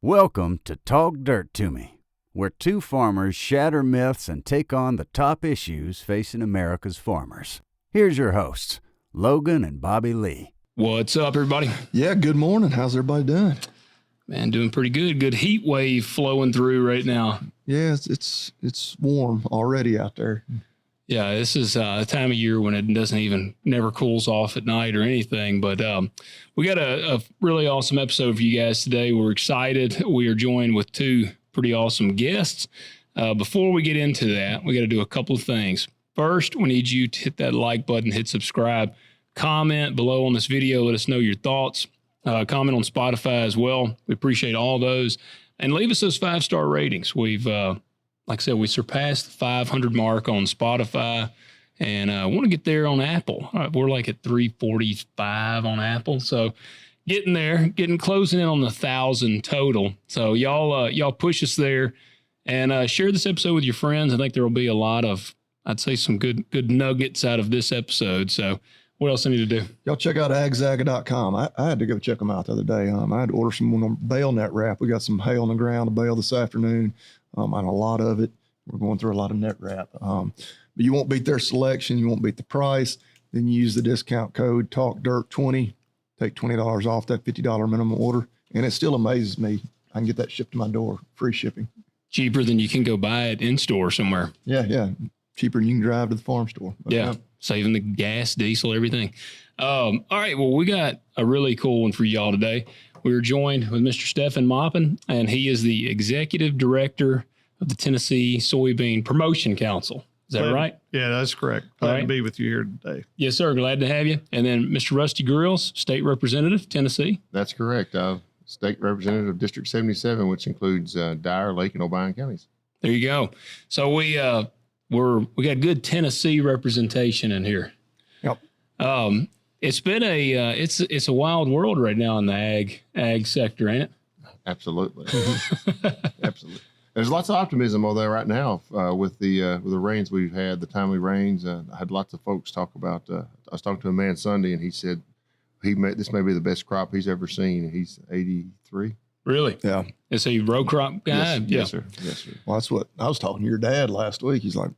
Welcome to Talk Dirt to Me, where two farmers shatter myths and take on the top issues facing America's farmers. Here's your hosts, Logan and Bobby Lee. What's up, everybody? Yeah, good morning. How's everybody doing? Man, doing pretty good. Good heat wave flowing through right now. Yeah, it's warm already out there. Yeah, this is a time of year when it never cools off at night or anything. But we got a really awesome episode for you guys today. We're excited. We are joined with two pretty awesome guests. Before we get into that, we got to do a couple of things. First, we need you to hit that like button, hit subscribe, comment below on this video. Let us know your thoughts. Comment on Spotify as well. We appreciate all those. And leave us those 5-star ratings. We've like I said, we surpassed the 500 mark on Spotify and want to get there on Apple. We're like at 345 on Apple. So getting there, closing in on the 1,000 total. So y'all push us there and share this episode with your friends. I think there will be a lot of, I'd say, some good nuggets out of this episode. So what else I need to do? Y'all check out agzaga.com. I had to go check them out the other day. I had to order some more bale net wrap. We got some hay on the ground to bale this afternoon. And a lot of it. We're going through a lot of net wrap. But you won't beat their selection. You won't beat the price. Then you use the discount code TALKDIRT20. Take $20 off that $50 minimum order. And it still amazes me. I can get that shipped to my door. Free shipping. Cheaper than you can go buy it in store somewhere. Yeah. Cheaper than you can drive to the farm store. But yeah. Saving the gas, diesel, everything. All right. Well, we got a really cool one for y'all today. We are joined with Mr. Stefan Maupin, and he is the Executive Director of the Tennessee Soybean Promotion Council. Is that right? Yeah, that's correct. Glad to be with you here today. Yes, sir. Glad to have you. And then Mr. Rusty Grills, State Representative, Tennessee. That's correct. State Representative of District 77, which includes Dyer, Lake, and Obion counties. There you go. So we got good Tennessee representation in here. Yep. It's been it's a wild world right now in the ag sector, ain't it? Absolutely. Absolutely. There's lots of optimism over there right now with the rains we've had, the timely rains. I had lots of folks talk about. I was talking to a man Sunday, and he said this may be the best crop he's ever seen. He's 83. Really? Yeah. Is he a row crop guy? Yes, sir. Yes, sir. Well, that's what I was talking to your dad last week. He's like,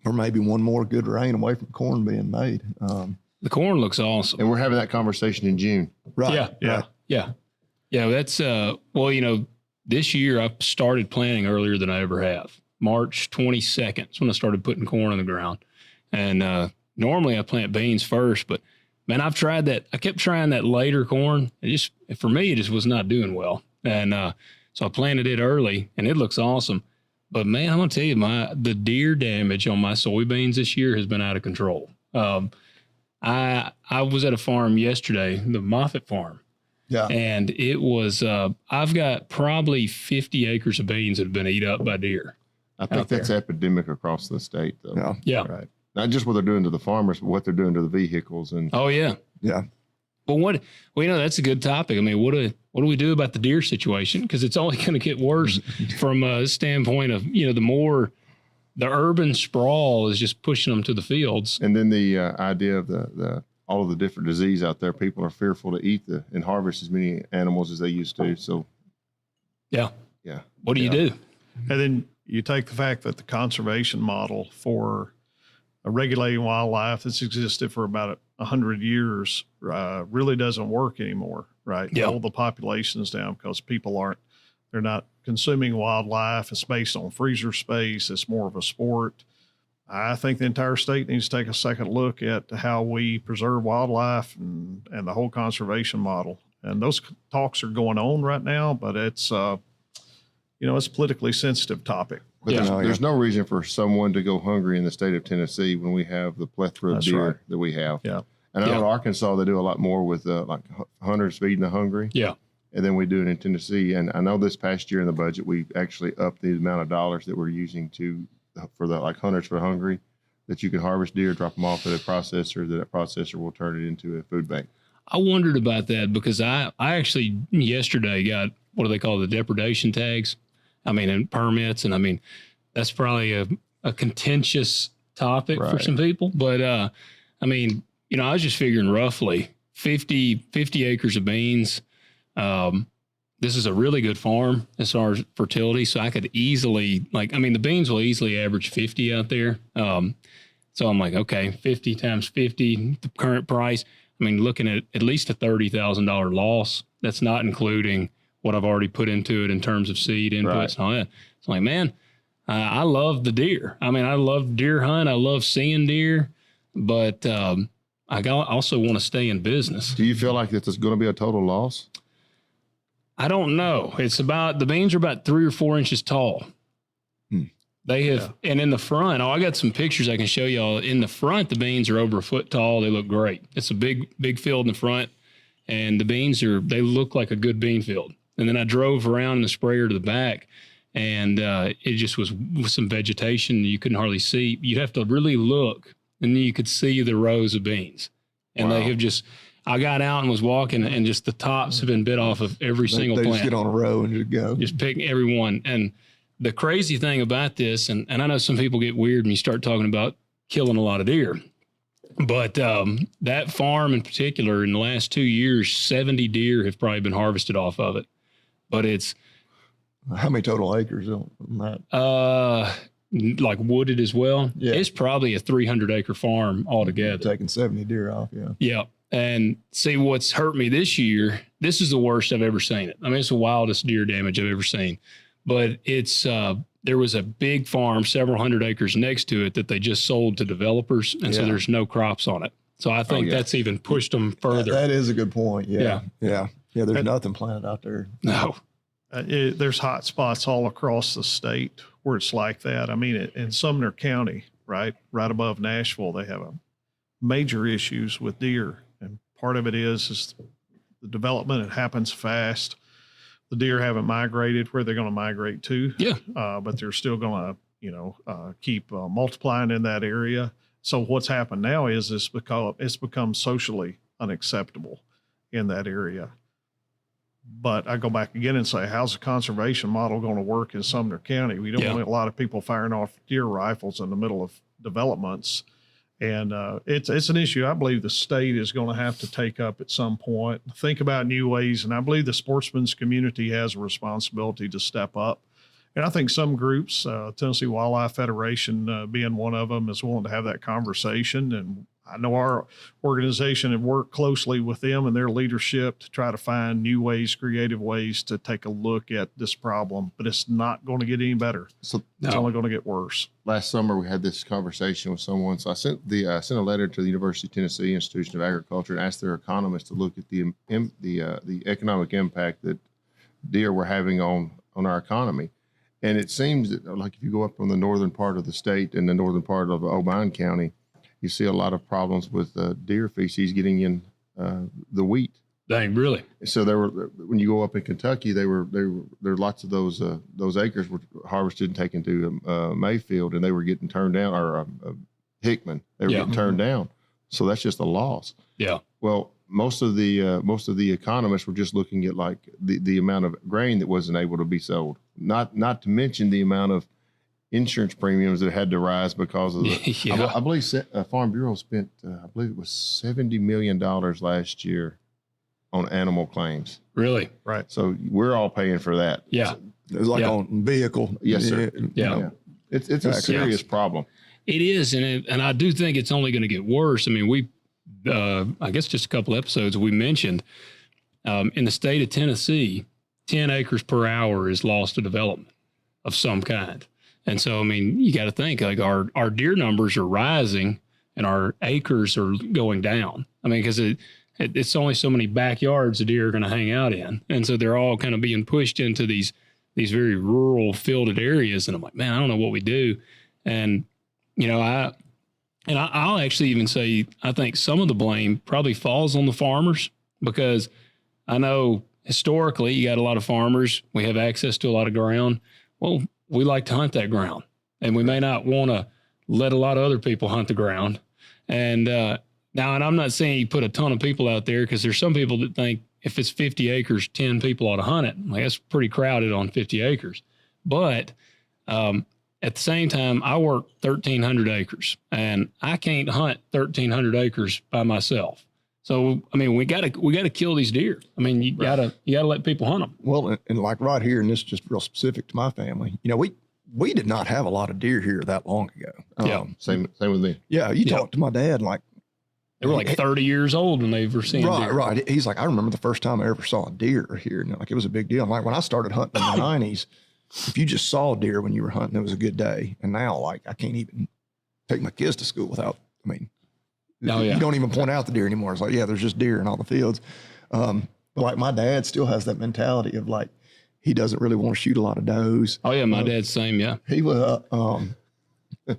we're maybe one more good rain away from corn being made. The corn looks awesome. And we're having that conversation in June. Right. Yeah. That's, this year I started planting earlier than I ever have. March 22nd is when I started putting corn on the ground. And normally I plant beans first, but man, I've tried that. I kept trying that later corn. For me, it just was not doing well. And so I planted it early and it looks awesome. But man, I'm going to tell you, the deer damage on my soybeans this year has been out of control. I was at a farm yesterday, the Moffitt farm. Yeah. And it was, I've got probably 50 acres of beans that have been eaten up by deer. I think that's epidemic across the state, though. Yeah. Right. Not just what they're doing to the farmers, but what they're doing to the vehicles. And oh, yeah. Yeah. Well, that's a good topic. I mean, what do we do about the deer situation? Because it's only going to get worse from a standpoint of, the urban sprawl is just pushing them to the fields. And then the idea of all of the different disease out there, people are fearful to eat and harvest as many animals as they used to. So, yeah. What do you do? And then you take the fact that the conservation model for regulating wildlife that's existed for about 100 years really doesn't work anymore, right? Yeah. Hold the populations down because people they're not consuming wildlife. It's based on freezer space. It's more of a sport. I think the entire state needs to take a second look at how we preserve wildlife and the whole conservation model. And those talks are going on right now, but it's it's a politically sensitive topic. But there's no reason for someone to go hungry in the state of Tennessee when we have the plethora of deer that we have. Yeah. And I know in Arkansas, they do a lot more with like hunters feeding the hungry. Yeah. And then we do it in Tennessee. And I know this past year in the budget, we actually upped the amount of dollars that we're using for the like hunters for hungry, that you can harvest deer, drop them off at a processor, that processor will turn it into a food bank. I wondered about that because I actually yesterday got, what do they call the depredation tags? And permits. And that's probably a contentious topic for some people. But, I was just figuring roughly 50 acres of beans, this is a really good farm as far as fertility. So I could easily, the beans will easily average 50 out there. So I'm like, okay, 50 times 50, the current price. I mean, looking at least a $30,000 loss. That's not including what I've already put into it in terms of seed inputs and all that. So I'm like, man, I love the deer. I mean, I love deer hunt. I love seeing deer, but I also want to stay in business. Do you feel like this is going to be a total loss? I don't know. The beans are about 3 or 4 inches tall. They have, and in the front, I got some pictures I can show y'all. In the front, the beans are over a foot tall. They look great. It's a big field in the front, and the beans they look like a good bean field. And then I drove around in the sprayer to the back, and it just was with some vegetation you couldn't hardly see. You'd have to really look, and then you could see the rows of beans. And they have just, I got out and was walking, and just the tops have been bit off of every single plant. They just get on a row and just go. Just pick every one. And the crazy thing about this, and I know some people get weird when you start talking about killing a lot of deer, but that farm in particular, in the last 2 years, 70 deer have probably been harvested off of it. But it's... How many total acres on that? Like wooded as well. Yeah. It's probably a 300-acre farm altogether. Taking 70 deer off, yeah. Yeah. And see, what's hurt me this year, this is the worst I've ever seen it. I mean, it's the wildest deer damage I've ever seen. But it's there was a big farm, several hundred acres next to it that they just sold to developers, and so there's no crops on it. So I think that's even pushed them further. That is a good point. Yeah. There's nothing planted out there. No. There's hot spots all across the state where it's like that. I mean, in Sumner County, right above Nashville, they have major issues with deer, and part of it is the development. It happens fast. The deer haven't migrated where they're going to migrate to. Yeah. But they're still going to, keep multiplying in that area. So what's happened now is it's become socially unacceptable in that area. But I go back again and say, how's the conservation model going to work in Sumner County? We don't want a lot of people firing off deer rifles in the middle of developments. And it's an issue I believe the state is going to have to take up at some point, think about new ways. And I believe the sportsman's community has a responsibility to step up. And I think some groups, Tennessee Wildlife Federation being one of them, is willing to have that conversation. And I know our organization have worked closely with them and their leadership to try to find new ways, creative ways to take a look at this problem. But it's not going to get any better. So it's only going to get worse. Last summer, we had this conversation with someone. So I sent a letter to the University of Tennessee Institution of Agriculture and asked their economists to look at the economic impact that deer were having on our economy. And it seems that, like, if you go up on the northern part of the state and the northern part of Obion County, you see a lot of problems with deer feces getting in the wheat. Dang, really? So when you go up in Kentucky, there were lots of those acres were harvested and taken to Mayfield, and they were getting turned down, or Hickman. They were getting turned down. So that's just a loss. Yeah. Well, most of the economists were just looking at like the amount of grain that wasn't able to be sold, not to mention the amount of insurance premiums that had to rise because of the. I believe Farm Bureau spent I believe it was $70 million last year on animal claims. Really? Right. So we're all paying for that. Yeah. It was like on vehicle. Yes, sir. Yeah. It's a serious problem. It is, and I do think it's only going to get worse. I mean, we I guess just a couple episodes we mentioned in the state of Tennessee, 10 acres per hour is lost to development of some kind. And so, I mean, you got to think, like, our deer numbers are rising and our acres are going down. I mean, because it's only so many backyards the deer are going to hang out in. And so they're all kind of being pushed into these very rural fielded areas. And I'm like, man, I don't know what we do. And, I'll actually even say, I think some of the blame probably falls on the farmers, because I know historically you got a lot of farmers. We have access to a lot of ground. Well, we like to hunt that ground, and we may not want to let a lot of other people hunt the ground. And now, and I'm not saying you put a ton of people out there, because there's some people that think if it's 50 acres, 10 people ought to hunt it. Like, that's pretty crowded on 50 acres. But at the same time, I work 1,300 acres, and I can't hunt 1,300 acres by myself. So, I mean, we gotta kill these deer. I mean, you gotta let people hunt them. Well, and like right here, and this is just real specific to my family, we did not have a lot of deer here that long ago. Same with me. Yeah. You talk to my dad, like, They were like 30 years old when they were seeing deer. Right. He's like, I remember the first time I ever saw a deer here. And like, it was a big deal. And like when I started hunting in the 90s, if you just saw deer when you were hunting, it was a good day. And now, like, I can't even take my kids to school without, you don't even point out the deer anymore. It's like, yeah, there's just deer in all the fields. But like my dad still has that mentality of like, he doesn't really want to shoot a lot of does. Oh yeah. My dad's same. Yeah. He was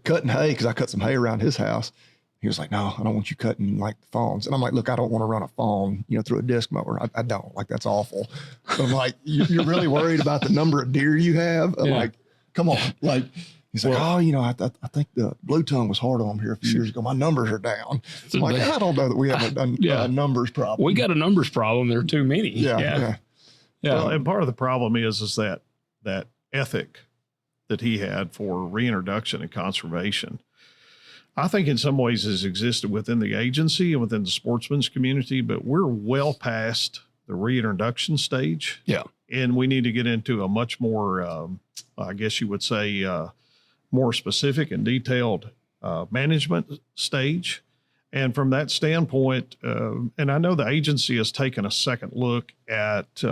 cutting hay, cause I cut some hay around his house. He was like, no, I don't want you cutting like the fawns. And I'm like, look, I don't want to run a fawn, through a disc mower. I don't. Like, that's awful. So I'm like, you're really worried about the number of deer you have? I'm like, come on. Like, he's like, I think the blue tongue was hard on him here a few years ago. My numbers are down. I'm like, I don't know that we have a numbers problem. We got a numbers problem. There are too many. Yeah. Well, and part of the problem is that ethic that he had for reintroduction and conservation, I think in some ways has existed within the agency and within the sportsman's community, but we're well past the reintroduction stage. Yeah. And we need to get into a much more, I guess you would say, more specific and detailed management stage. And from that standpoint, and I know the agency has taken a second look at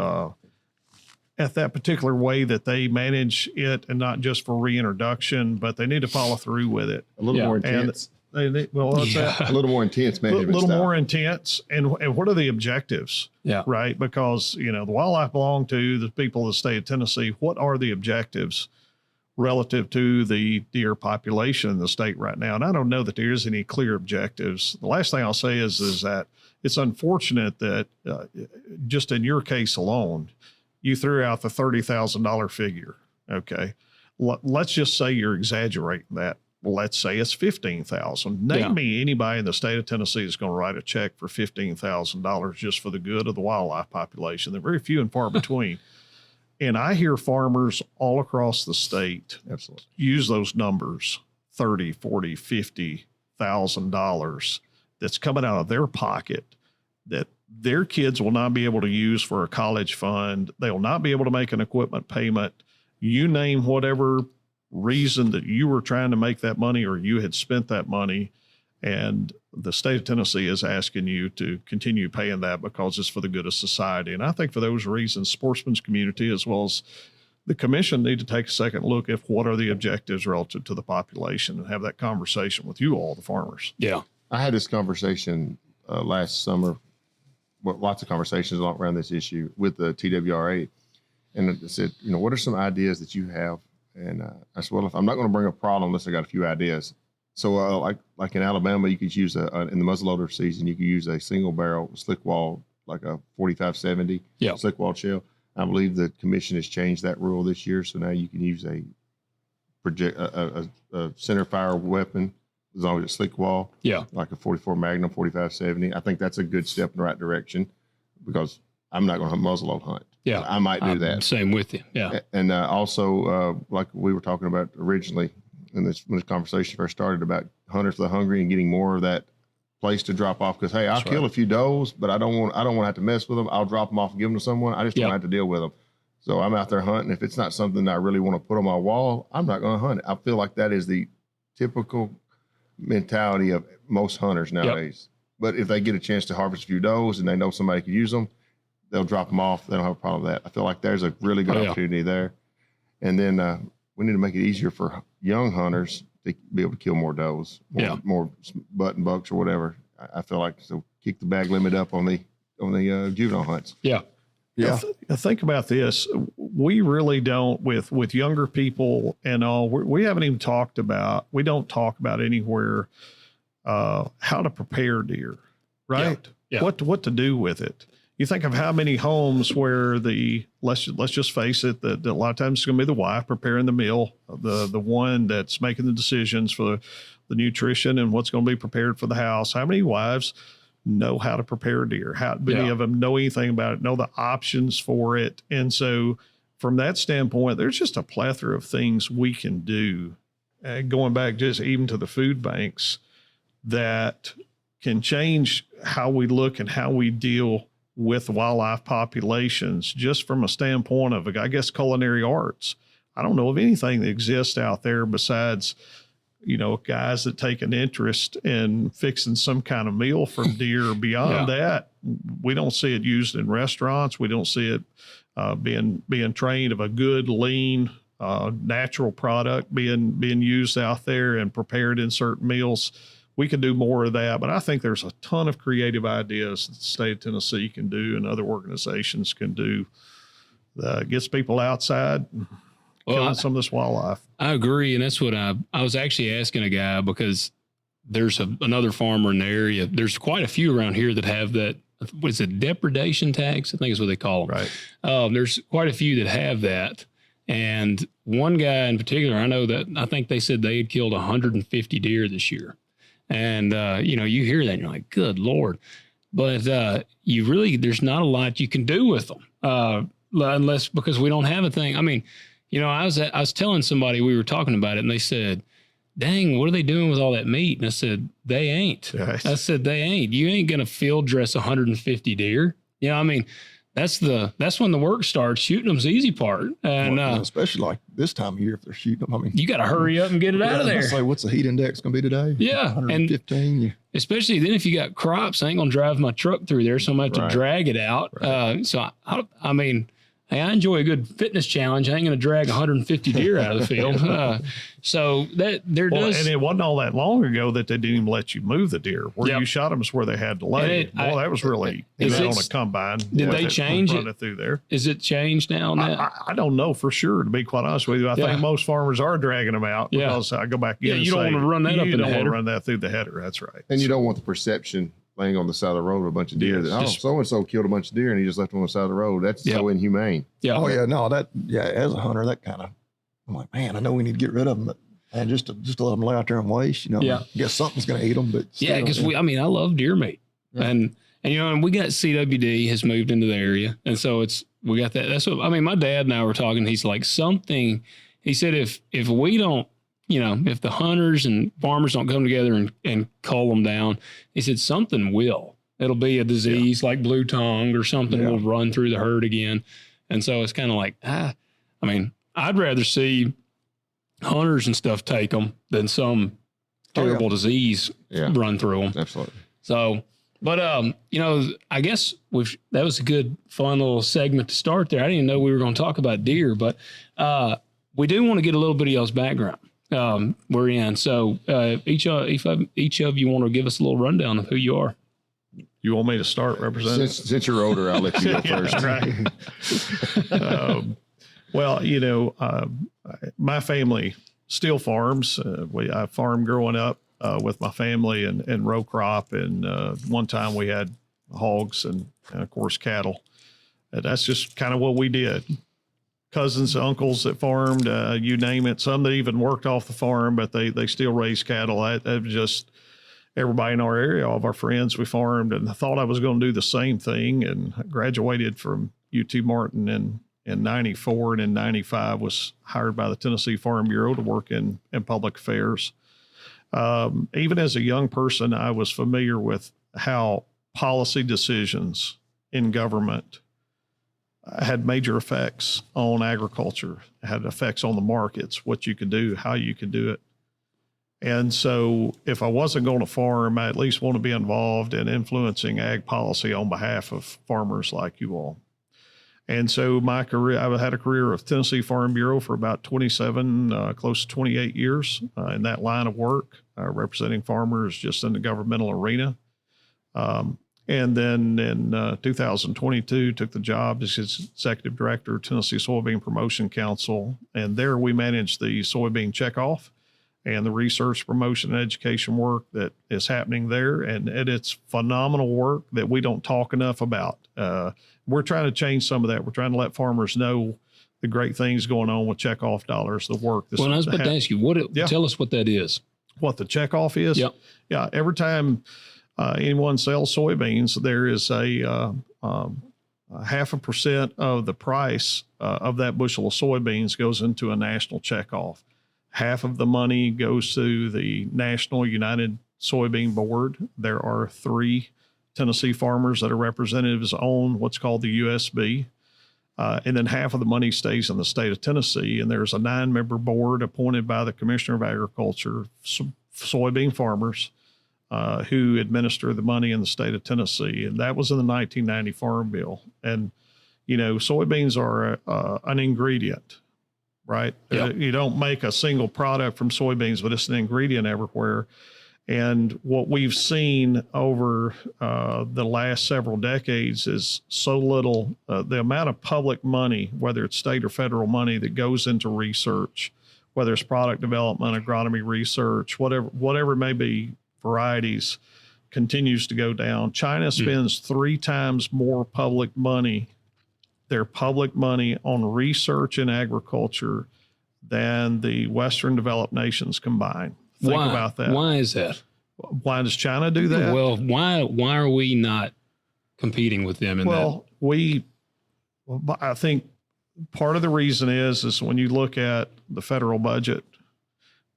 that particular way that they manage it, and not just for reintroduction, but they need to follow through with it. A little more intense. A little more intense management. A little more intense. And what are the objectives? Yeah. Right. Because, the wildlife belong to the people of the state of Tennessee. What are the objectives relative to the deer population in the state right now? And I don't know that there is any clear objectives. The last thing I'll say is that it's unfortunate that just in your case alone, you threw out the $30,000 figure. Okay. Let's just say you're exaggerating that. Let's say it's $15,000. Name me anybody in the state of Tennessee that's going to write a check for $15,000 just for the good of the wildlife population. They're very few and far between. And I hear farmers all across the state use those numbers, $30,000, $40,000, $50,000 that's coming out of their pocket that their kids will not be able to use for a college fund. They will not be able to make an equipment payment. You name whatever reason that you were trying to make that money or you had spent that money, and the state of Tennessee is asking you to continue paying that because it's for the good of society. And I think for those reasons, sportsman's community as well as the commission need to take a second look at what are the objectives relative to the population and have that conversation with you all, the farmers. Yeah. I had this conversation last summer. Well, lots of conversations around this issue with the TWRA. And I said, what are some ideas that you have? And I said, well, if I'm not going to bring a problem unless I got a few ideas. So like in Alabama, you could use in the muzzleloader season, you could use a single barrel slick wall, like a 45-70 slick wall shell. I believe the commission has changed that rule this year. So now you can use a center fire weapon as long as it's slick wall. Yeah. Like a 44 Magnum, 45-70. I think that's a good step in the right direction because I'm not going to muzzleload hunt. Yeah. I might do that. Same with you. Yeah. And also, like we were talking about originally when this conversation first started about hunters for the hungry and getting more of that place to drop off. Because, hey, I'll kill a few does, but I don't want to have to mess with them. I'll drop them off and give them to someone. I just don't have to deal with them. So I'm out there hunting. If it's not something that I really want to put on my wall, I'm not going to hunt it. I feel like that is the typical mentality of most hunters nowadays. But if they get a chance to harvest a few does and they know somebody could use them, they'll drop them off. They don't have a problem with that. I feel like there's a really good opportunity there. And then we need to make it easier for young hunters to be able to kill more does, more button bucks or whatever. I feel like so kick the bag limit up on the juvenile hunts. Yeah. Yeah. Think about this. We really don't with younger people and all. We haven't even talked about. We don't talk about anywhere how to prepare deer, right? Yeah. What to do with it. You think of how many homes where let's just face it, that a lot of times it's going to be the wife preparing the meal, the one that's making the decisions for the nutrition and what's going to be prepared for the house. How many wives know how to prepare deer? How many of them know anything about it, know the options for it? And so from that standpoint, there's just a plethora of things we can do. Going back just even to the food banks that can change how we look and how we deal with wildlife populations, just from a standpoint of, I guess, culinary arts. I don't know of anything that exists out there besides, guys that take an interest in fixing some kind of meal from deer. Beyond that, we don't see it used in restaurants. We don't see it being trained of a good, lean, natural product being used out there and prepared in certain meals. We can do more of that, but I think there's a ton of creative ideas that the state of Tennessee can do and other organizations can do that gets people outside killing some of this wildlife. I agree, and that's what I was actually asking a guy, because there's another farmer in the area. There's quite a few around here that have that. What is it? Depredation tax, I think is what they call them. Right. There's quite a few that have that. And one guy in particular, I think they said they had killed 150 deer this year. And, you hear that and you're like, good Lord. But there's not a lot you can do with them unless, because we don't have a thing. I mean, I was telling somebody, we were talking about it, and they said, dang, what are they doing with all that meat? And I said, they ain't. Yes. I said, they ain't. You ain't going to field dress 150 deer. That's when the work starts. Shooting them's the easy part. And especially like this time of year, if they're shooting them, you got to hurry up and get it out of there. Say, what's the heat index going to be today? Yeah. 115. And especially then if you got crops, I ain't going to drive my truck through there, so I'm going to have to drag it out. Right. Hey, I enjoy a good fitness challenge. I ain't going to drag 150 deer out of the field. And it wasn't all that long ago that they didn't even let you move the deer. Where you shot them is where they had to lay. That was really on a combine. Did they change it? Through there. Is it changed now? I don't know for sure, to be quite honest with you. I think most farmers are dragging them out because I go back again. You don't want to run that up in the header. You don't want to run that through the header. That's right. And you don't want the perception laying on the side of the road with a bunch of deer that, so-and-so killed a bunch of deer and he just left them on the side of the road. That's so inhumane. Yeah. Oh, yeah. No, as a hunter, that kind of, I'm like, man, I know we need to get rid of them, but man, just to let them lay out there and waste, I guess something's going to eat them. But still, because I love deer meat. Yeah. And we got CWD has moved into the area. And so we got that. That's what, my dad and I were talking. He's like, he said, if we don't, if the hunters and farmers don't come together and cull them down, he said something will. It'll be a disease like blue tongue or something will run through the herd again. And so it's kind of like, I'd rather see hunters and stuff take them than some terrible disease run through them. Absolutely. So, but, I guess that was a good, fun little segment to start there. I didn't even know we were going to talk about deer, but we do want to get a little bit of y'all's background. We're in. So each of you want to give us a little rundown of who you are. You want me to start, Representative? Since you're older, I'll let you go first. Right. My family still farms. I farmed growing up with my family and row crop. And one time we had hogs and of course, cattle. That's just kind of what we did. Cousins, uncles that farmed, you name it. Some that even worked off the farm, but they still raised cattle. That was just everybody in our area, all of our friends, we farmed, and I thought I was going to do the same thing. And I graduated from UT Martin in 94, and in 95 was hired by the Tennessee Farm Bureau to work in public affairs. Even as a young person, I was familiar with how policy decisions in government had major effects on agriculture, had effects on the markets, what you could do, how you could do it. And so if I wasn't going to farm, I at least want to be involved in influencing ag policy on behalf of farmers like you all. And so my career, I had a career with Tennessee Farm Bureau for about 27, close to 28 years in that line of work, representing farmers just in the governmental arena. And then in 2022, took the job as executive director of Tennessee Soybean Promotion Council. And there we managed the soybean checkoff and the research, promotion, and education work that is happening there. And it's phenomenal work that we don't talk enough about. We're trying to change some of that. We're trying to let farmers know the great things going on with checkoff dollars, the work. Well, I was about to ask you, tell us what that is. What the checkoff is? Yep. Yeah. Every time anyone sells soybeans, there is a 0.5% of the price of that bushel of soybeans goes into a national checkoff. Half of the money goes to the national United soybean board. There are 3 Tennessee farmers that are representatives on what's called the USB. And then half of the money stays in the state of Tennessee. And there's a 9-member board appointed by the Commissioner of Agriculture, soybean farmers, who administer the money in the state of Tennessee. And that was in the 1990 Farm Bill. And, you know, soybeans are an ingredient, right? Yep. You don't make a single product from soybeans, but it's an ingredient everywhere. And what we've seen over the last several decades is so little, the amount of public money, whether it's state or federal money that goes into research, whether it's product development, agronomy research, whatever it may be, varieties, continues to go down. China spends 3 times more public money, their public money, on research in agriculture than the Western developed nations combined. Think about that. Why is that? Why does China do that? Well, why are we not competing with them in that? I think part of the reason is when you look at the federal budget,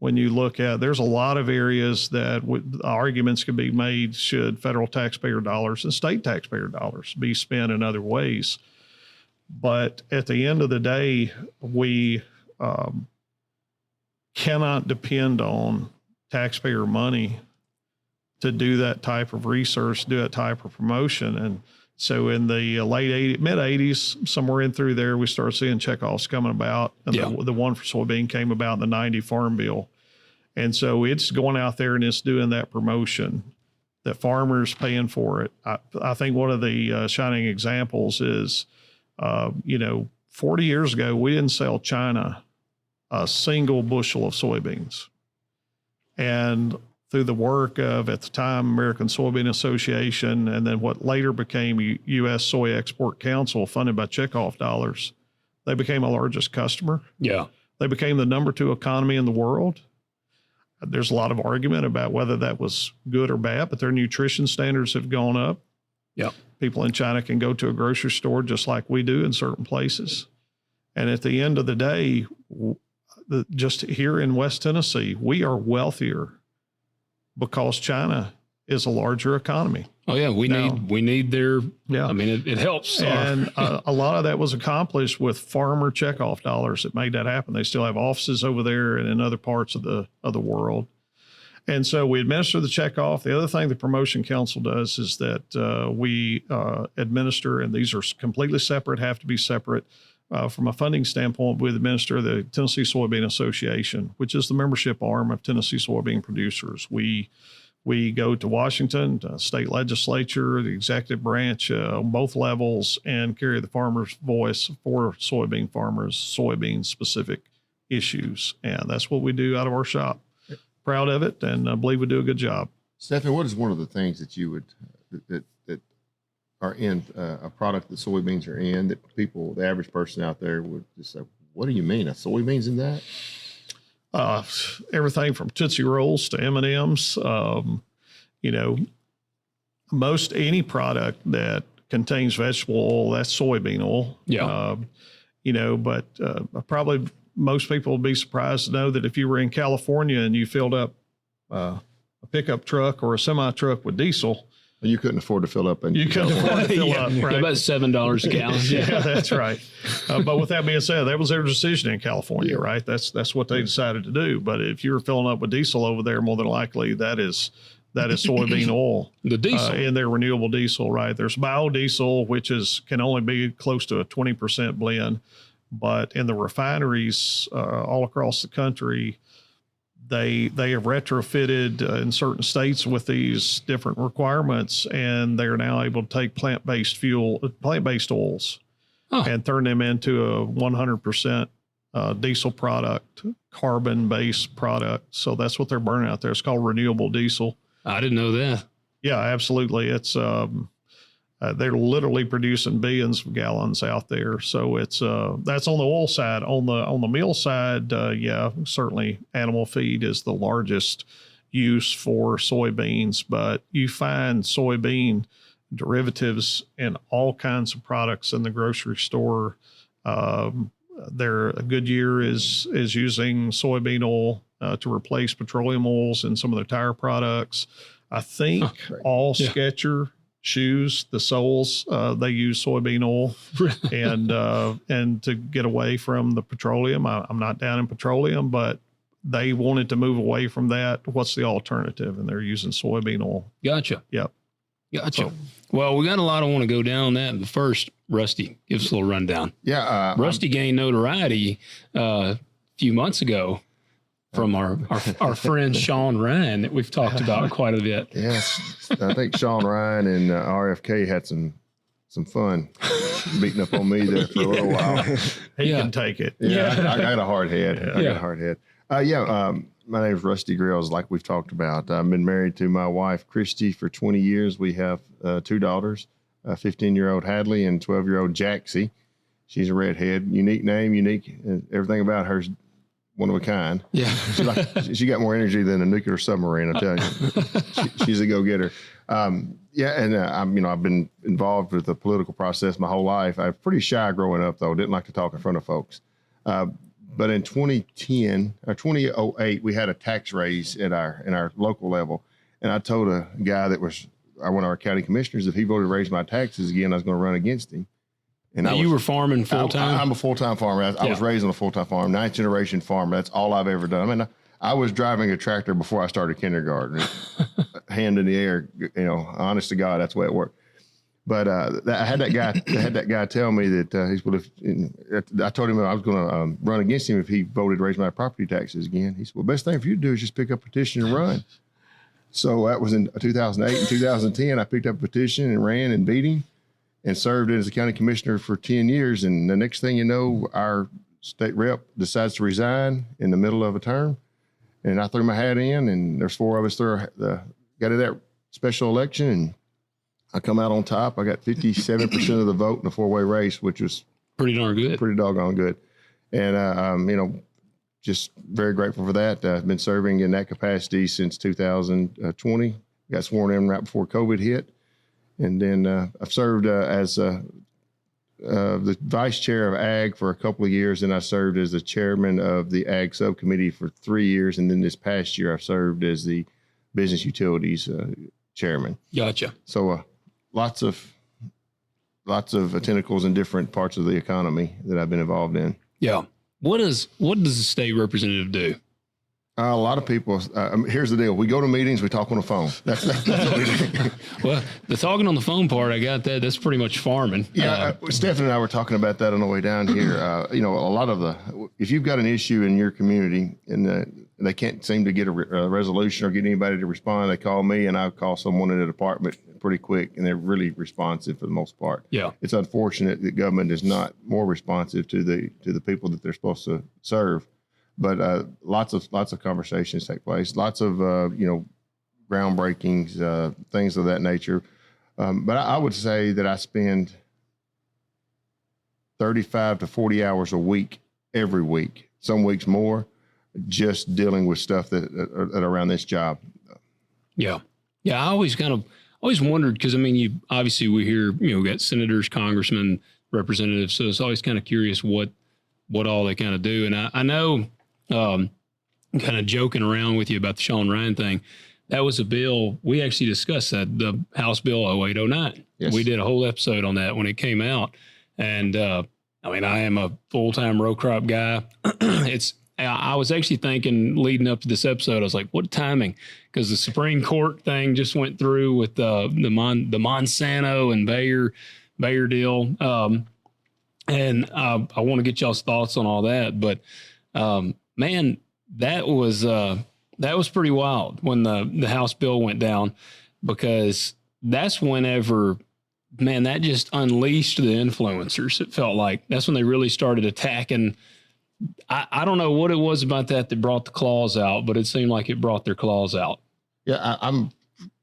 there's a lot of areas that arguments can be made, should federal taxpayer dollars and state taxpayer dollars be spent in other ways. But at the end of the day, we cannot depend on taxpayer money to do that type of research, do that type of promotion. And so in the mid 80s, somewhere in through there, we started seeing checkoffs coming about. And the one for soybean came about in the 90 Farm Bill. And so it's going out there and it's doing that promotion, that farmers paying for it. I think one of the shining examples is, 40 years ago, we didn't sell China a single bushel of soybeans. And through the work of, at the time, American Soybean Association, and then what later became U.S. Soy Export Council, funded by checkoff dollars, they became our largest customer. Yeah. They became the number 2 economy in the world. There's a lot of argument about whether that was good or bad, but their nutrition standards have gone up. Yeah. People in China can go to a grocery store just like we do in certain places. And at the end of the day, just here in West Tennessee, we are wealthier because China is a larger economy. Oh yeah, we need their. Yeah, I mean it helps. And a lot of that was accomplished with farmer checkoff dollars that made that happen. They still have offices over there and in other parts of the world. And so we administer the checkoff. The other thing the Promotion Council does is that we administer, and these are completely separate, have to be separate. From a funding standpoint, we administer the Tennessee Soybean Association, which is the membership arm of Tennessee soybean producers. We go to Washington, state legislature, the executive branch on both levels, and carry the farmer's voice for soybean farmers, soybean-specific issues. And that's what we do out of our shop. Proud of it, and I believe we do a good job. Stefan, what is one of the things that you would that are in a product that soybeans are in that people, the average person out there, would just say, "What do you mean, a soybean's in that?" Everything from Tootsie Rolls to M&Ms. Most any product that contains vegetable oil, that's soybean oil. Yeah. But probably most people would be surprised to know that if you were in California and you filled up a pickup truck or a semi truck with diesel, you couldn't afford to fill up. You couldn't afford to fill up, right? About $7 a gallon. Yeah, that's right. But with that being said, that was their decision in California, right? That's what they decided to do. But if you're filling up with diesel over there, more than likely that is soybean oil. The diesel. In their renewable diesel, right? There's biodiesel, which can only be close to a 20% blend. But in the refineries all across the country, they have retrofitted in certain states with these different requirements, and they are now able to take plant-based oils, and turn them into a 100% diesel product, carbon-based product. So that's what they're burning out there. It's called renewable diesel. I didn't know that. Yeah, absolutely. It's they're literally producing billions of gallons out there. So it's that's on the oil side. On the meal side, certainly animal feed is the largest use for soybeans, but you find soybean derivatives in all kinds of products in the grocery store. a good year is using soybean oil to replace petroleum oils in some of their tire products. I think all Skechers shoes, the soles, they use soybean oil, and to get away from the petroleum. I'm not down in petroleum, but they wanted to move away from that. What's the alternative? And they're using soybean oil. Gotcha. Yep. Gotcha. So, well, we got a lot I want to go down that. But first, Rusty, give us a little rundown. Yeah. Rusty gained notoriety a few months ago from our friend Sean Ryan that we've talked about quite a bit. Yes. I think Sean Ryan and RFK had some fun beating up on me there for a little while. He can take it. Yeah. I got a hard head. I got a hard head. My name is Rusty Grills, like we've talked about. I've been married to my wife, Christy, for 20 years. We have 2 daughters, 15-year-old Hadley and 12-year-old Jaxie. She's a redhead. Unique name, unique. Everything about her's one of a kind. Yeah. She got more energy than a nuclear submarine, I tell you. She's a go-getter. I've been involved with the political process my whole life. I was pretty shy growing up, though. Didn't like to talk in front of folks. But in 2010 or 2008, we had a tax raise in our local level. And I told a guy that was one of our county commissioners, if he voted to raise my taxes again, I was going to run against him. And you were farming full time? I'm a full-time farmer. I was raised on a full-time farm, 9th generation farmer. That's all I've ever done. I mean, I was driving a tractor before I started kindergarten, hand in the air, honest to God, that's the way it worked. But I had that guy tell me that I told him I was going to run against him if he voted to raise my property taxes again. He said, well, best thing for you to do is just pick up a petition and run. So that was in 2008 and 2010. I picked up a petition and ran and beat him and served as a county commissioner for 10 years. And the next thing you know, our state rep decides to resign in the middle of a term. And I threw my hat in, and there's 4 of us got to that special election, and I come out on top. I got 57% of the vote in a 4-way race, which was pretty darn good. Pretty doggone good. And, just very grateful for that. I've been serving in that capacity since 2020. Got sworn in right before COVID hit. And then I've served as the vice chair of ag for a couple of years, and I served as the chairman of the ag subcommittee for 3 years. And then this past year, I've served as the business utilities chairman. Gotcha. So lots of tentacles in different parts of the economy that I've been involved in. Yeah. What does the state representative do? A lot of people, here's the deal. We go to meetings, we talk on the phone. That's what we do. Well, the talking on the phone part, I got that. That's pretty much farming. Yeah. Stefan and I were talking about that on the way down here. A lot of if you've got an issue in your community and they can't seem to get a resolution or get anybody to respond, they call me and I'll call someone in the department pretty quick, and they're really responsive for the most part. Yeah. It's unfortunate that government is not more responsive to the people that they're supposed to serve. But lots of conversations take place, lots of groundbreakings, things of that nature. But I would say that I spend 35 to 40 hours a week, every week, some weeks more, just dealing with stuff that around this job. Yeah. I always wondered, because we hear, we got senators, congressmen, representatives. So it's always kind of curious what all they kind of do. And I know, kind of joking around with you about the Sean Ryan thing, that was a bill, we actually discussed that, the House Bill 0809. Yes. We did a whole episode on that when it came out. And I am a full-time row crop guy. I was actually thinking leading up to this episode, I was like, what timing? Because the Supreme Court thing just went through with the Monsanto and Bayer deal. And I want to get y'all's thoughts on all that. But man, that was pretty wild when the House bill went down, because that's whenever, man, that just unleashed the influencers. It felt like that's when they really started attacking. I don't know what it was about that brought the claws out, but it seemed like it brought their claws out. Yeah, I'm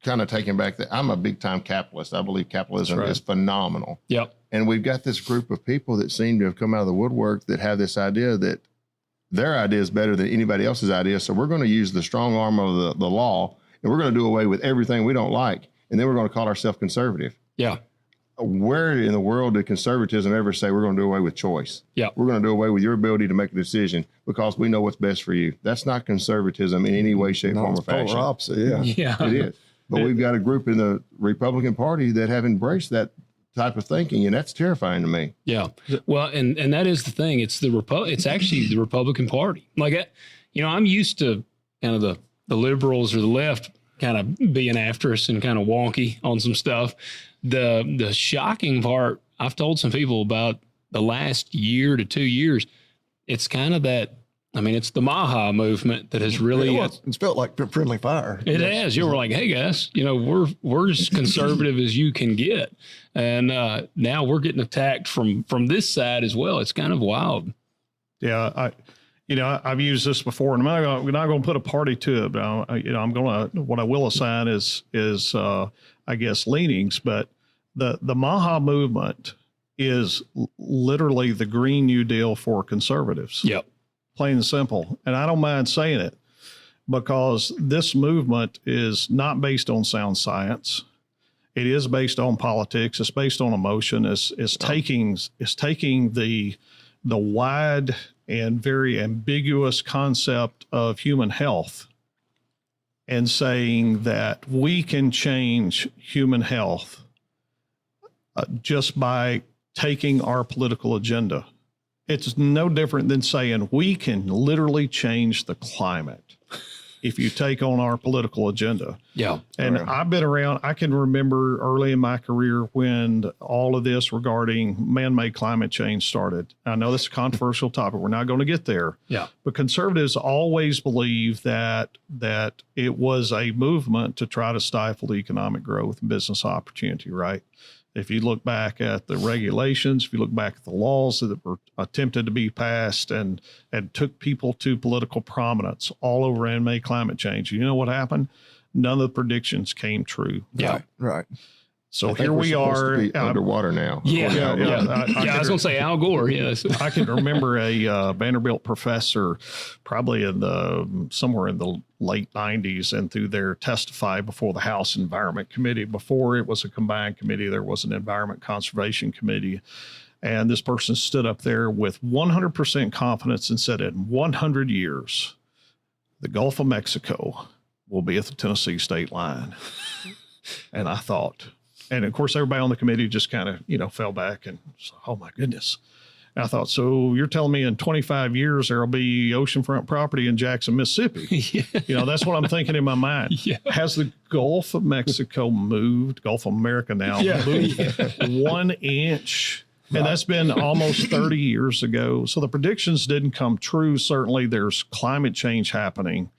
kind of taking back that. I'm a big time capitalist. I believe capitalism is phenomenal. Yep. And we've got this group of people that seem to have come out of the woodwork that have this idea that their idea is better than anybody else's idea. So we're going to use the strong arm of the law, and we're going to do away with everything we don't like. And then we're going to call ourselves conservative. Yeah. where in the world did conservatism ever say we're going to do away with choice? Yeah. We're going to do away with your ability to make a decision because we know what's best for you. That's not conservatism in any way, shape, form, or fashion. Polar opposite, yeah. Yeah. It is. But we've got a group in the Republican Party that have embraced that type of thinking, and that's terrifying to me. Yeah. Well, and that is the thing. It's it's actually the Republican Party. Like, I'm used to kind of the liberals or the left kind of being after us and kind of wonky on some stuff. The shocking part, I've told some people about the last year to 2 years, it's kind of that, it's the MAHA movement that has really... It's felt like friendly fire. It has. You were like, hey, guys, we're as conservative as you can get. And now we're getting attacked from this side as well. It's kind of wild. Yeah, I've used this before, and we're not going to put a party to it. But what I will assign is I guess leanings. But the MAHA movement is literally the Green New Deal for conservatives. Yep. Plain and simple. And I don't mind saying it because this movement is not based on sound science. It is based on politics. It's based on emotion. It's taking the wide and very ambiguous concept of human health and saying that we can change human health just by taking our political agenda. It's no different than saying we can literally change the climate if you take on our political agenda. Yeah. And I've been around, I can remember early in my career when all of this regarding man-made climate change started. I know this is a controversial topic. We're not going to get there. Yeah. But conservatives always believe that it was a movement to try to stifle economic growth and business opportunity, right? If you look back at the regulations, if you look back at the laws that were attempted to be passed and took people to political prominence all over man-made climate change, you know what happened? None of the predictions came true. Yeah. Right. So here we are underwater now. Yeah. I was going to say Al Gore. Yes. I can remember a Vanderbilt professor probably somewhere in the late 90s and through there testify before the House Environment Committee. Before it was a combined committee, there was an Environment Conservation Committee. And this person stood up there with 100% confidence and said, in 100 years, the Gulf of Mexico will be at the Tennessee state line. And I thought, and of course, everybody on the committee just kind of, fell back and said, oh my goodness. And I thought, so you're telling me in 25 years, there'll be oceanfront property in Jackson, Mississippi. Yeah. That's what I'm thinking in my mind. Yeah. Has the Gulf of Mexico moved, Gulf of America now, moved 1 inch? And that's been almost 30 years ago. So the predictions didn't come true. Certainly there's climate change happening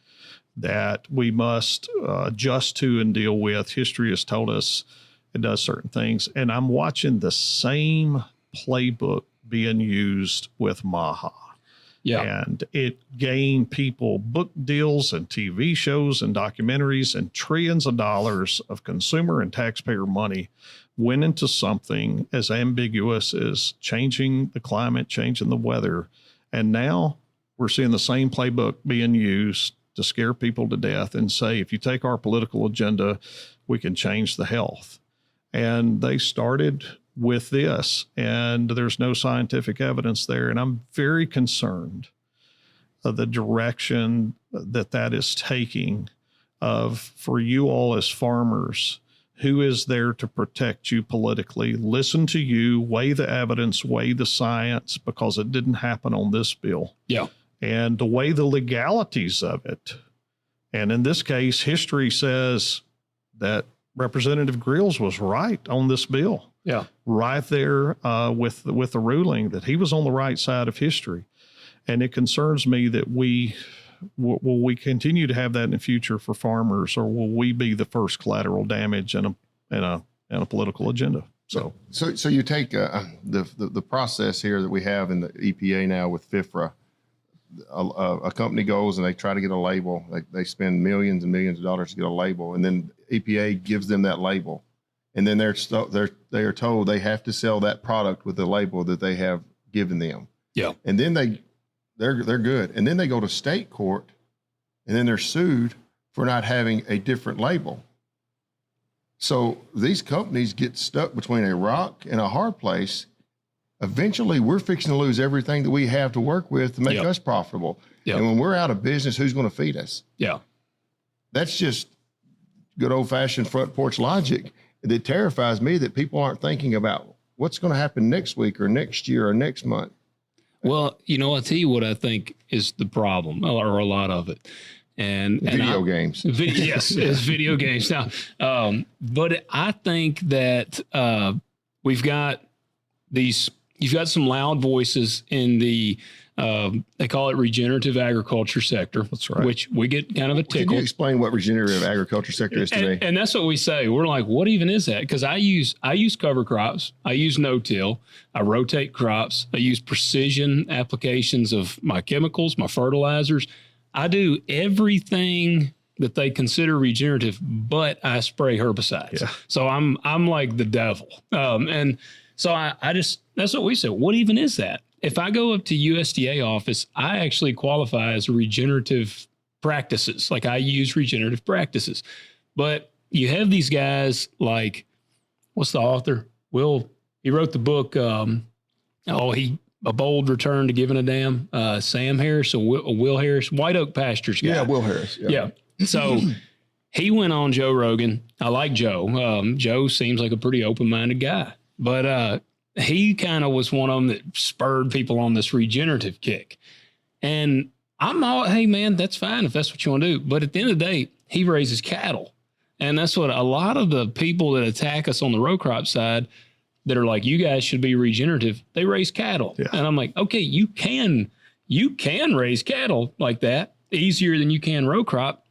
that we must adjust to and deal with. History has told us it does certain things. And I'm watching the same playbook being used with MAHA. Yeah. And it gained people book deals and TV shows and documentaries, and trillions of dollars of consumer and taxpayer money went into something as ambiguous as changing the climate, changing the weather. And now we're seeing the same playbook being used to scare people to death and say, if you take our political agenda, we can change the health. And they started with this, and there's no scientific evidence there. And I'm very concerned of the direction that is taking for you all as farmers. Who is there to protect you politically? Listen to you, weigh the evidence, weigh the science, because it didn't happen on this bill. Yeah. And to weigh the legalities of it. And in this case, history says that Representative Grills was right on this bill. Yeah. Right there with the ruling that he was on the right side of history. And it concerns me that will we continue to have that in the future for farmers, or will we be the first collateral damage in a political agenda? So you take the process here that we have in the EPA now with FIFRA. A company goes and they try to get a label. They spend millions and millions of dollars to get a label, and then EPA gives them that label, and then they are told they have to sell that product with the label that they have given them. Yeah, and then they're good, and then they go to state court, and then they're sued for not having a different label. So these companies get stuck between a rock and a hard place. Eventually, we're fixing to lose everything that we have to work with to make us profitable. And when we're out of business, who's going to feed us? That's just good old-fashioned front porch logic that terrifies me, that people aren't thinking about what's going to happen next week or next year or next month. Well, I'll tell you what I think is the problem, or a lot of it. And video games. Yes, it's video games now. But I think that you've got some loud voices in the, they call it regenerative agriculture sector. That's right. Which we get kind of a tickle. Can you explain what regenerative agriculture sector is to me? And that's what we say. We're like, what even is that? Because I use cover crops. I use no-till. I rotate crops. I use precision applications of my chemicals, my fertilizers. I do everything that they consider regenerative, but I spray herbicides. Yeah. So I'm like the devil. And so I just, that's what we said. What even is that? If I go up to USDA office, I actually qualify as regenerative practices. Like I use regenerative practices. But you have these guys like, what's the author? He wrote the book, A Bold Return to Giving a Damn. Sam Harris or Will Harris, White Oak Pastures guy. Yeah, Will Harris. Yeah. So he went on Joe Rogan. I like Joe. Joe seems like a pretty open-minded guy. But he kind of was one of them that spurred people on this regenerative kick. And I'm all, hey, man, that's fine if that's what you want to do. But at the end of the day, he raises cattle. And that's what a lot of the people that attack us on the row crop side that are like, you guys should be regenerative, they raise cattle. Yeah. And I'm like, okay, you can raise cattle like that easier than you can row crop.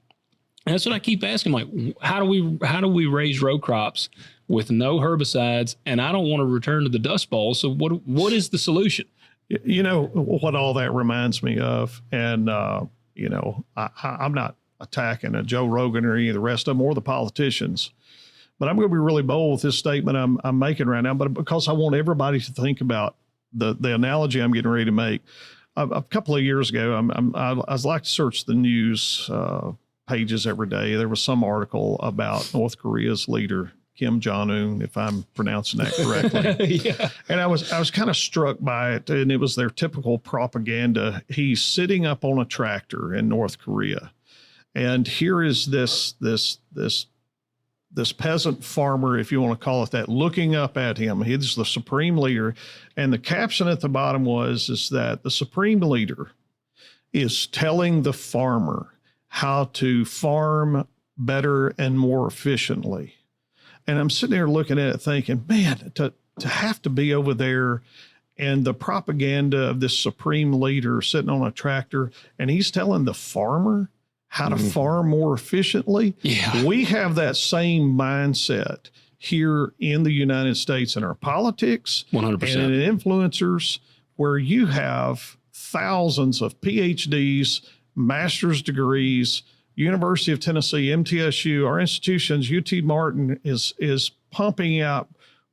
And that's what I keep asking, like, how do we raise row crops with no herbicides? And I don't want to return to the Dust Bowl. So what is the solution? What all that reminds me of, and I'm not attacking a Joe Rogan or any of the rest of them or the politicians, but I'm going to be really bold with this statement I'm making right now, but because I want everybody to think about the analogy I'm getting ready to make. A couple of years ago, I like to search the news pages every day. There was some article about North Korea's leader, Kim Jong-un, if I'm pronouncing that correctly. Yeah. And I was kind of struck by it, and it was their typical propaganda. He's sitting up on a tractor in North Korea, and here is this peasant farmer, if you want to call it that, looking up at him. He's the supreme leader. And the caption at the bottom is that the supreme leader is telling the farmer how to farm better and more efficiently. And I'm sitting there looking at it thinking, man, to have to be over there and the propaganda of this supreme leader sitting on a tractor, and he's telling the farmer how to farm more efficiently. Yeah. We have that same mindset here in the United States in our politics 100%. And in influencers, where you have thousands of PhDs, master's degrees, University of Tennessee, MTSU, our institutions, UT Martin is pumping out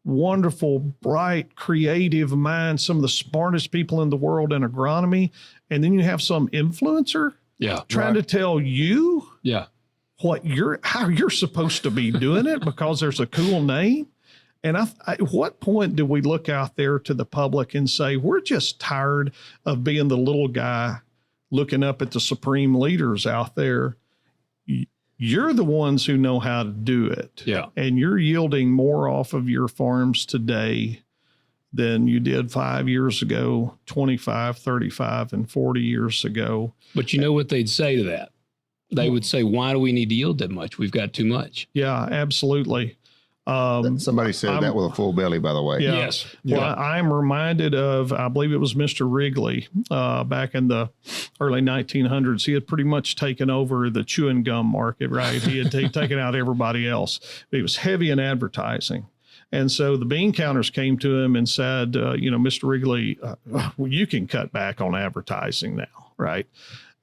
wonderful, bright, creative minds, some of the smartest people in the world in agronomy. And then you have some influencer trying to tell you how you're supposed to be doing it because there's a cool name. And at what point do we look out there to the public and say, we're just tired of being the little guy looking up at the supreme leaders out there? You're the ones who know how to do it. Yeah. And you're yielding more off of your farms today than you did 5 years ago, 25, 35, and 40 years ago. But you know what they'd say to that? They would say, why do we need to yield that much? We've got too much. Yeah, absolutely. Somebody said that with a full belly, by the way. Yeah. Yes. Well, I'm reminded of, I believe it was Mr. Wrigley back in the early 1900s. He had pretty much taken over the chewing gum market, right? He'd taken out everybody else. But he was heavy in advertising. And so the bean counters came to him and said, Mr. Wrigley, well, you can cut back on advertising now, right?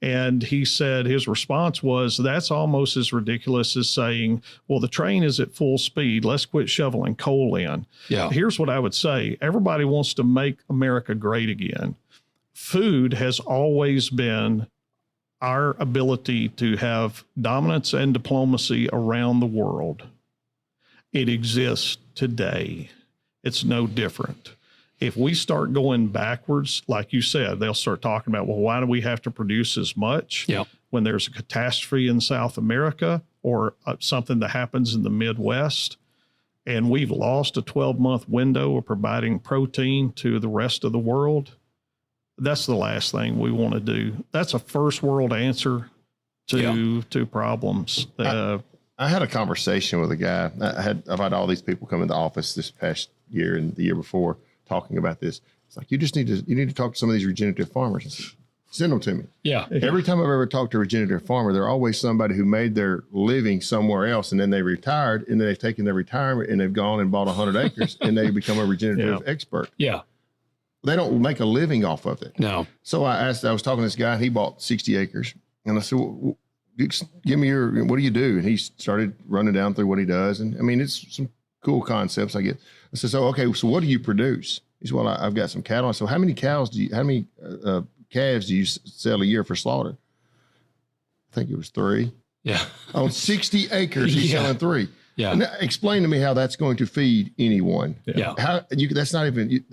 And he said his response was, that's almost as ridiculous as saying, well, the train is at full speed. Let's quit shoveling coal in. Yeah. Here's what I would say. Everybody wants to make America great again. Food has always been our ability to have dominance and diplomacy around the world. it exists today. It's no different. If we start going backwards, like you said, they'll start talking about, well, why do we have to produce as much when there's a catastrophe in South America or something that happens in the Midwest? And we've lost a 12-month window of providing protein to the rest of the world. That's the last thing we want to do. That's a first world answer to problems. I had a conversation with a guy. I've had all these people come into the office this past year and the year before talking about this. It's like, you need to talk to some of these regenerative farmers. Send them to me. Yeah. Every time I've ever talked to a regenerative farmer, they're always somebody who made their living somewhere else, and then they retired, and then they've taken their retirement and they've gone and bought 100 acres and they become a regenerative expert. Yeah. They don't make a living off of it. No. So I was talking to this guy, and he bought 60 acres. And I said, well, give me what do you do? And he started running down through what he does. And I mean, it's some cool concepts I get. I said, so what do you produce? He said, well, I've got some cattle. I said, how many calves calves do you sell a year for slaughter? I think it was 3. Yeah. On 60 acres, he's selling 3. Yeah. And explain to me how that's going to feed anyone. Yeah. That's not even,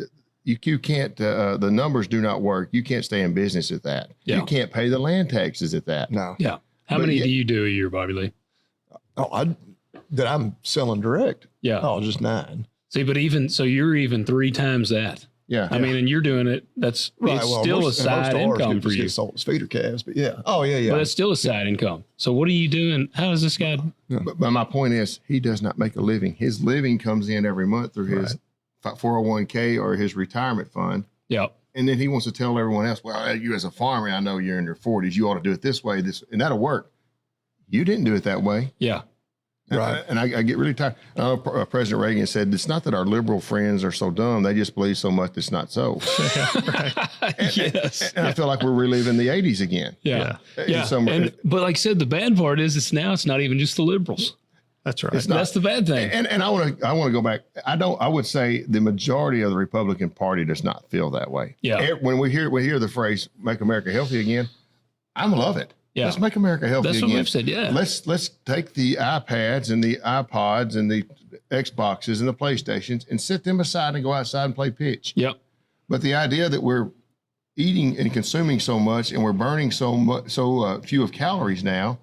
you can't, the numbers do not work. You can't stay in business at that. Yeah. You can't pay the land taxes at that. No. Yeah. How many do you do a year, Bobby Lee? That I'm selling direct. Yeah. Oh, just 9. See, but you're even 3 times that. Yeah. I mean, and you're doing it. It's still a side income for you. Sold as feeder calves, but yeah. Oh, yeah. But it's still a side income. So what are you doing? How does this guy? But my point is, he does not make a living. His living comes in every month through his 401k or his retirement fund. Yeah. And then he wants to tell everyone else, well, you as a farmer, I know you're in your 40s. You ought to do it this way, and that'll work. You didn't do it that way. Yeah. Right. And I get really tired. President Reagan said, it's not that our liberal friends are so dumb. They just believe so much it's not so. Yes. And I feel like we're reliving the 80s again. Yeah. Yeah. But like I said, the bad part is it's not even just the liberals. That's right. That's the bad thing. And I want to go back. I would say the majority of the Republican Party does not feel that way. Yeah. When we hear the phrase "Make America Healthy Again," I love it. Yeah. Let's make America healthy again. That's what we've said. Yeah. Let's take the iPads and the iPods and the Xboxes and the PlayStations and set them aside and go outside and play pitch. Yep. But the idea that we're eating and consuming so much and we're burning so few of calories now.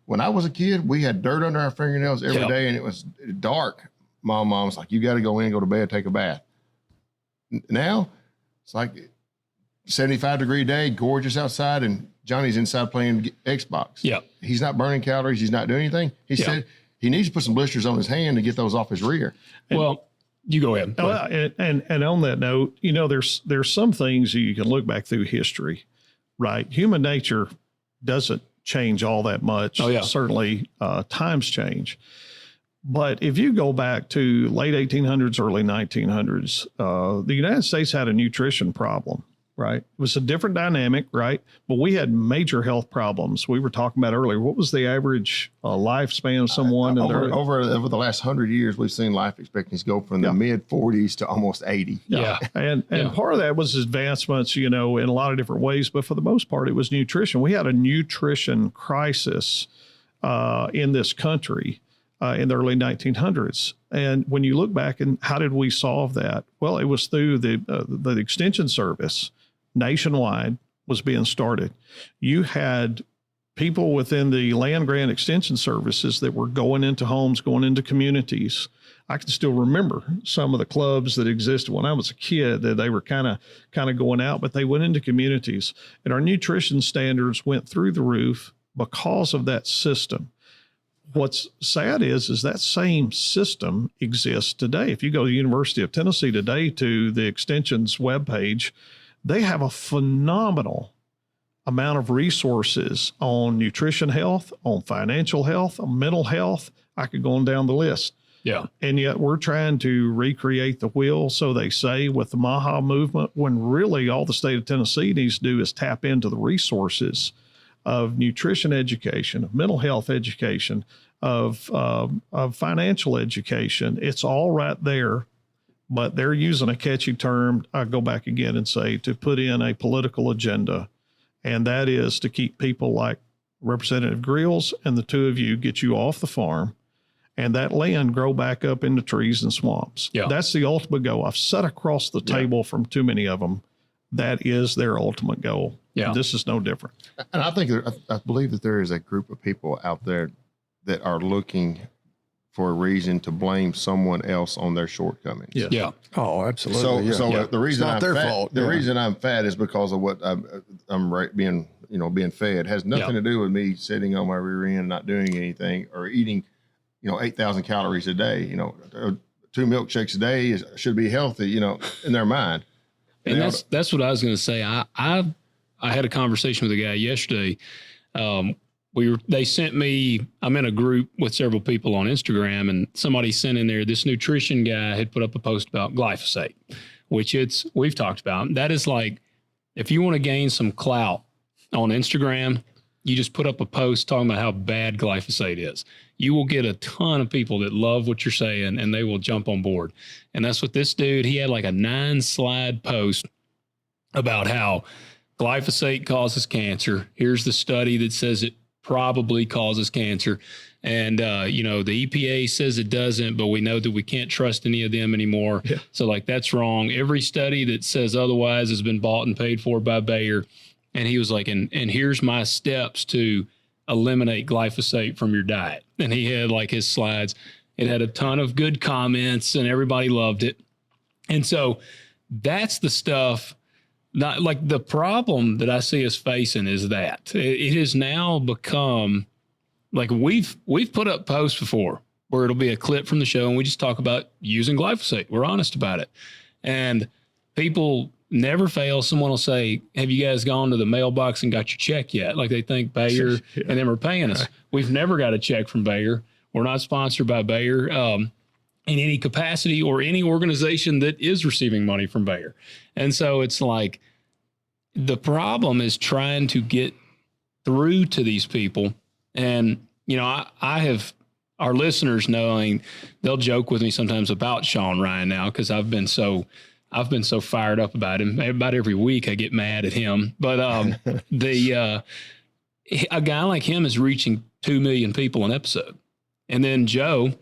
When I was a kid, we had dirt under our fingernails every day, and it was dark. Mom was like, you got to go in, go to bed, take a bath. Now it's like 75-degree day, gorgeous outside, and Johnny's inside playing Xbox. Yeah. He's not burning calories. He's not doing anything. He said he needs to put some blisters on his hand to get those off his rear. Well, you go ahead. And on that note, there's some things you can look back through history, right? Human nature doesn't change all that much. Oh, yeah. Certainly times change. But if you go back to late 1800s, early 1900s, the United States had a nutrition problem, right? It was a different dynamic, right? But we had major health problems. We were talking about earlier. What was the average lifespan of someone? Over the last 100 years, we've seen life expectancies go from the mid 40s to almost 80. Yeah. And part of that was advancements, in a lot of different ways. But for the most part, it was nutrition. We had a nutrition crisis in this country in the early 1900s. And when you look back and how did we solve that? Well, it was through the Extension Service nationwide was being started. You had people within the land grant extension services that were going into homes, going into communities. I can still remember some of the clubs that existed when I was a kid that they were kind of going out, but they went into communities, and our nutrition standards went through the roof because of that system. What's sad is that same system exists today. If you go to the University of Tennessee today to the Extension's webpage, they have a phenomenal amount of resources on nutrition health, on financial health, on mental health. I could go on down the list. Yeah. And yet we're trying to recreate the wheel, so they say, with the MAHA movement, when really all the state of Tennessee needs to do is tap into the resources of nutrition education, of mental health education, of financial education. It's all right there, but they're using a catchy term. I go back again and say, to put in a political agenda, and that is to keep people like Representative Grills and the two of you, get you off the farm and that land grow back up into trees and swamps. Yeah. That's the ultimate goal. I've sat across the table from too many of them. That is their ultimate goal. Yeah. And this is no different. And I think I believe that there is a group of people out there that are looking for a reason to blame someone else on their shortcomings. Yes. Yeah. Oh, absolutely. So the reason not I'm their fat, fault. the Yeah. reason I'm fat is because of what I'm being fed. It has nothing to do with me sitting on my rear end, not doing anything, or eating, 8,000 calories a day. 2 milkshakes a day should be healthy, in their mind. And that's what I was going to say. I had a conversation with a guy yesterday. They sent me, I'm in a group with several people on Instagram, and somebody sent in there, this nutrition guy had put up a post about glyphosate, which we've talked about. That is like, if you want to gain some clout on Instagram, you just put up a post talking about how bad glyphosate is. You will get a ton of people that love what you're saying, and they will jump on board. And that's what this dude, he had like a 9-slide post about how glyphosate causes cancer. Here's the study that says it probably causes cancer. And, the EPA says it doesn't, but we know that we can't trust any of them anymore. Yeah. So that's wrong. Every study that says otherwise has been bought and paid for by Bayer. And he was like, and here's my steps to eliminate glyphosate from your diet. And he had like his slides. It had a ton of good comments and everybody loved it. And so that's the stuff. Not like the problem that I see us facing is that it has now become like we've put up posts before where it'll be a clip from the show and we just talk about using glyphosate. We're honest about it. And people never fail. Someone will say, have you guys gone to the mailbox and got your check yet? Like they think Bayer and them are paying us. We've never got a check from Bayer. We're not sponsored by Bayer in any capacity or any organization that is receiving money from Bayer. And so it's like the problem is trying to get through to these people. And, I have our listeners knowing they'll joke with me sometimes about Sean Ryan now because I've been so fired up about him. About every week I get mad at him. But a guy like him is reaching 2 million people an episode. And then Joe,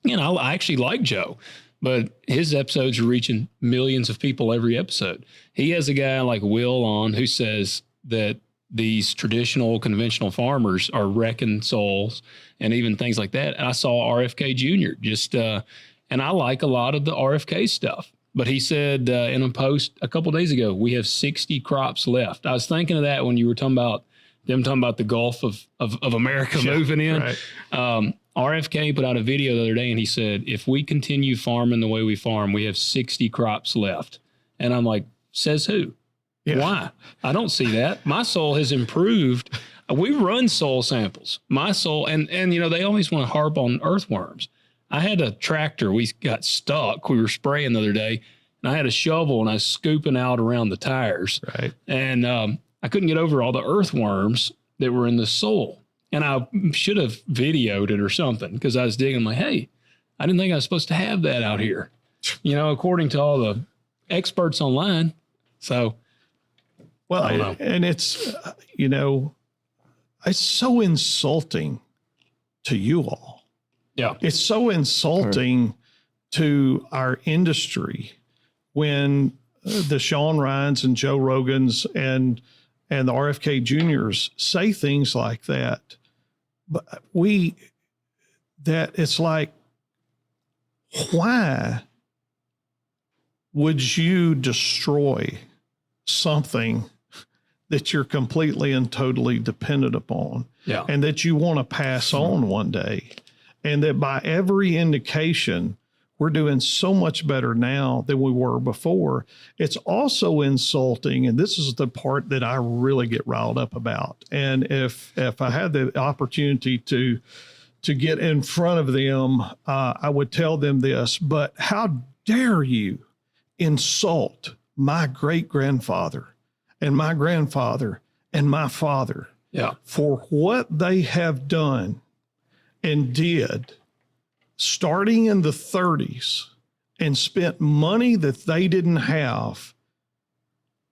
I actually like Joe, but his episodes are reaching millions of people every episode. He has a guy like Will on who says that these traditional conventional farmers are wrecking soils and even things like that. I saw RFK Jr. And I like a lot of the RFK stuff. But he said in a post a couple of days ago, we have 60 crops left. I was thinking of that when you were talking about the Gulf of America moving in. Right. RFK put out a video the other day and he said, if we continue farming the way we farm, we have 60 crops left. And I'm like, says who? Yeah. Why? I don't see that. My soil has improved. We run soil samples. My soil, and they always want to harp on earthworms. I had a tractor. We got stuck. We were spraying the other day, and I had a shovel, and I was scooping out around the tires. Right. And I couldn't get over all the earthworms that were in the soil. And I should have videoed it or something because I was digging. I'm like, hey, I didn't think I was supposed to have that out here, according to all the experts online. So, well, and it's, it's so insulting to you all. Yeah. It's so insulting to our industry when the Sean Ryans and Joe Rogans and the RFK Juniors say things like that. But it's like, why would you destroy something that you're completely and totally dependent upon and that you want to pass on one day? And that by every indication, we're doing so much better now than we were before. It's also insulting, and this is the part that I really get riled up about. And if I had the opportunity to get in front of them, I would tell them this, but how dare you insult my great-grandfather and my grandfather and my father for what they have done and did starting in the 30s and spent money that they didn't have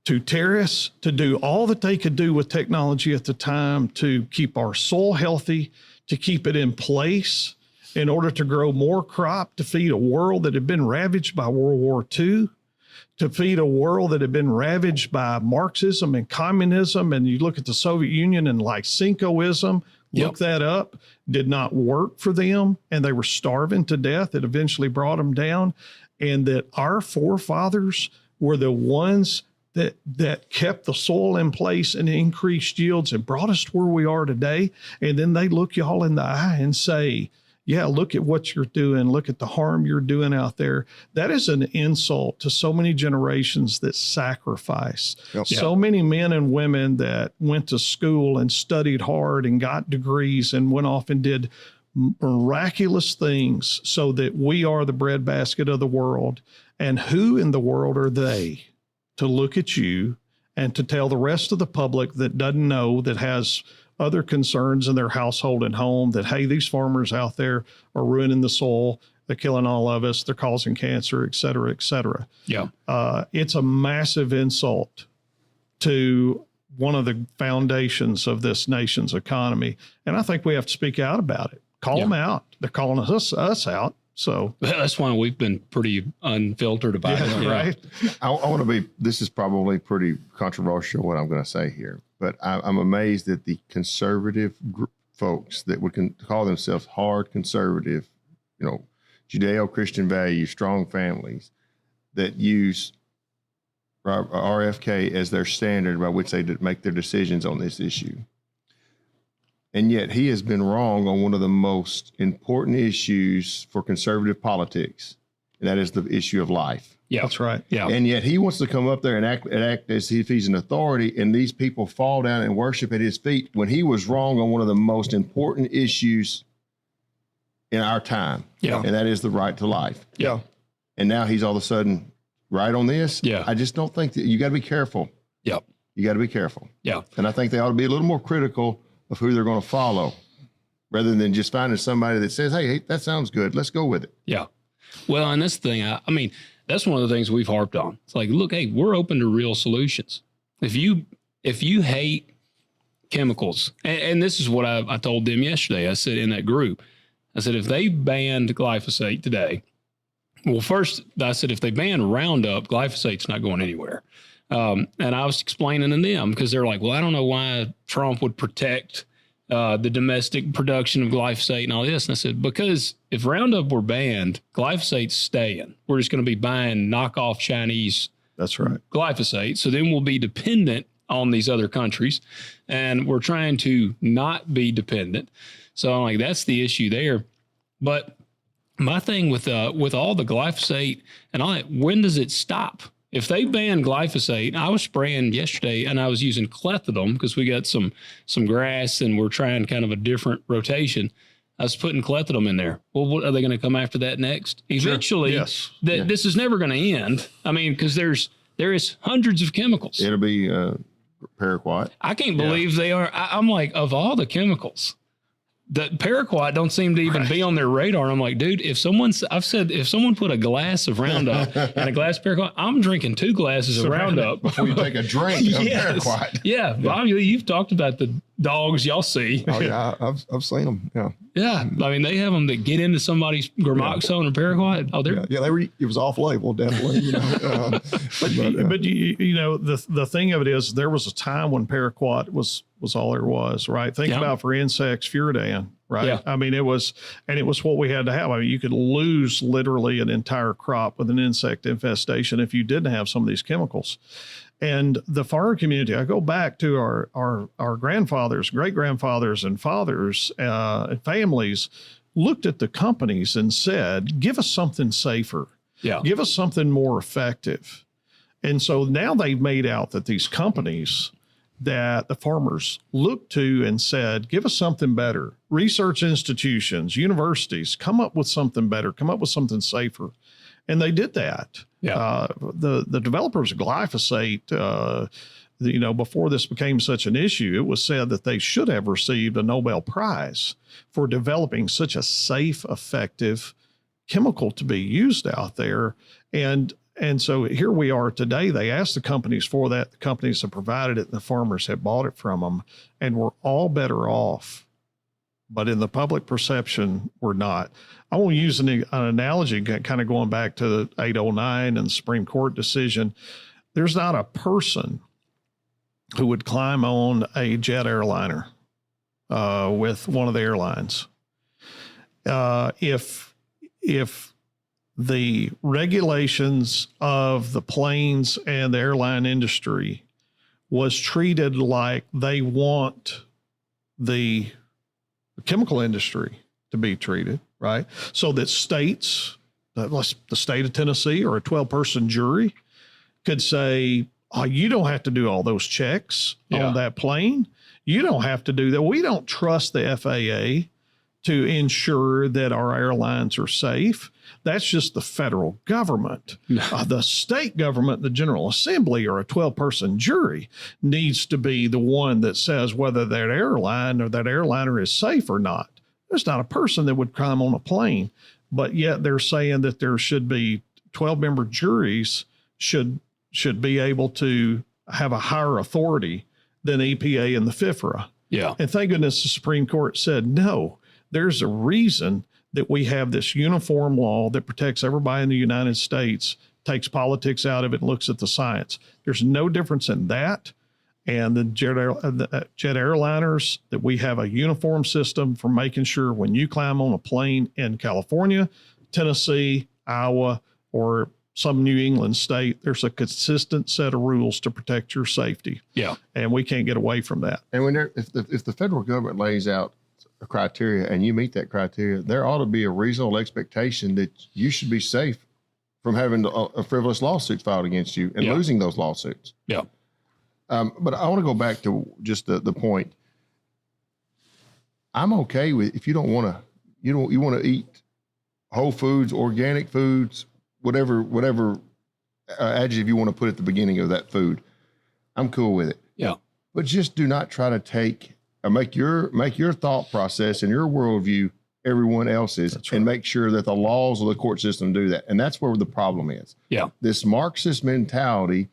to terrace, to do all that they could do with technology at the time to keep our soil healthy, to keep it in place, in order to grow more crop to feed a world that had been ravaged by World War II, to feed a world that had been ravaged by Marxism and communism. And you look at the Soviet Union and Lysenkoism, look that up, did not work for them. And they were starving to death. It eventually brought them down. And that our forefathers were the ones that kept the soil in place and increased yields and brought us to where we are today. And then they look y'all in the eye and say, yeah, look at what you're doing. Look at the harm you're doing out there. That is an insult to so many generations that sacrifice. So many men and women that went to school and studied hard and got degrees and went off and did miraculous things so that we are the breadbasket of the world. And who in the world are they to look at you and to tell the rest of the public that doesn't know, that has other concerns in their household and home, that, hey, these farmers out there are ruining the soil, they're killing all of us, they're causing cancer, et cetera, et cetera. Yeah. It's a massive insult to one of the foundations of this nation's economy. And I think we have to speak out about it. Call them out. They're calling us out. So that's why we've been pretty unfiltered about it. Right. I want to be, this is probably pretty controversial what I'm going to say here, but I'm amazed at the conservative folks that would call themselves hard conservative, Judeo-Christian values, strong families, that use RFK as their standard by which they make their decisions on this issue. And yet he has been wrong on one of the most important issues for conservative politics, and that is the issue of life. Yeah, that's right. Yeah. And yet he wants to come up there and act as if he's an authority, and these people fall down and worship at his feet when he was wrong on one of the most important issues in our time. Yeah. And that is the right to life. Yeah. And now he's all of a sudden right on this. Yeah. I just don't think that you got to be careful. Yeah. You got to be careful. Yeah. And I think they ought to be a little more critical of who they're going to follow, rather than just finding somebody that says, hey, that sounds good, let's go with it. Yeah. Well, and this thing, I mean, that's one of the things we've harped on. It's like, look, hey, we're open to real solutions. If you hate chemicals, and this is what I told them yesterday, I said in that group, I said, if they banned glyphosate today, well, first I said, if they banned Roundup, glyphosate's not going anywhere. And I was explaining to them, because they're like, well, I don't know why Trump would protect the domestic production of glyphosate and all this. And I said, because if Roundup were banned, glyphosate's staying. We're just going to be buying knockoff Chinese That's right. glyphosate. So then we'll be dependent on these other countries. And we're trying to not be dependent. So I'm like, that's the issue there. But my thing with all the glyphosate and all that, when does it stop? If they ban glyphosate, I was spraying yesterday and I was using clethodim because we got some grass and we're trying kind of a different rotation. I was putting clethodim in there. Well, what are they going to come after that next? Eventually, Yes. This is never going to end. I mean, because there is hundreds of chemicals. It'll be paraquat. I can't believe they are. I'm like, of all the chemicals, the paraquat don't seem to even be on their radar. I'm like, dude, if someone put a glass of Roundup and a glass of paraquat, I'm drinking 2 glasses of Roundup Before you take a drink of paraquat. Yeah, Bob, you've talked about the dogs y'all see. Oh yeah, I've seen them. Yeah. Yeah, I mean they have them that get into somebody's gramoxone or paraquat. Oh, they're It was off label, definitely. But you know the thing of it is, there was a time when paraquat was all there was, right? Think about for insects, Furidan, right? Yeah. I mean, it was what we had to have. I mean, you could lose literally an entire crop with an insect infestation if you didn't have some of these chemicals. And the farmer community, I go back to our grandfathers, great grandfathers, and fathers and families looked at the companies and said, give us something safer. Yeah. Give us something more effective. And so now they've made out that these companies that the farmers looked to and said, give us something better. Research institutions, universities, come up with something better, come up with something safer. And they did that. Yeah. The developers of glyphosate, before this became such an issue, it was said that they should have received a Nobel Prize for developing such a safe, effective chemical to be used out there. And so here we are today. They asked the companies for that. The companies have provided it, and the farmers have bought it from them. And we're all better off but in the public perception, we're not. I want to use an analogy, kind of going back to the 809 and the Supreme Court decision. There's not a person who would climb on a jet airliner with one of the airlines if the regulations of the planes and the airline industry was treated like they want the chemical industry to be treated, right? So that states, the state of Tennessee or a 12-person jury could say, oh, you don't have to do all those checks on that plane. You don't have to do that. We don't trust the FAA to ensure that our airlines are safe. That's just the federal government. The state government, the General Assembly, or a 12-person jury needs to be the one that says whether that airline or that airliner is safe or not. There's not a person that would climb on a plane, but yet they're saying that there should be 12-member juries should be able to have a higher authority than EPA and the FIFRA. Yeah. And thank goodness the Supreme Court said, no, there's a reason that we have this uniform law that protects everybody in the United States, takes politics out of it, and looks at the science. There's no difference in that and the jet airliners, that we have a uniform system for making sure when you climb on a plane in California, Tennessee, Iowa, or some New England state, there's a consistent set of rules to protect your safety. Yeah. And we can't get away from that. And when if the federal government lays out a criteria and you meet that criteria, there ought to be a reasonable expectation that you should be safe from having a frivolous lawsuit filed against you and losing those lawsuits. Yeah. But I want to go back to just the point. I'm okay with, if you don't want to, you want to eat whole foods, organic foods, whatever adjective you want to put at the beginning of that food, I'm cool with it. Yeah. But just do not try to take or make your thought process and your worldview everyone else's, and make sure that the laws of the court system do that. And that's where the problem is. Yeah. This Marxist mentality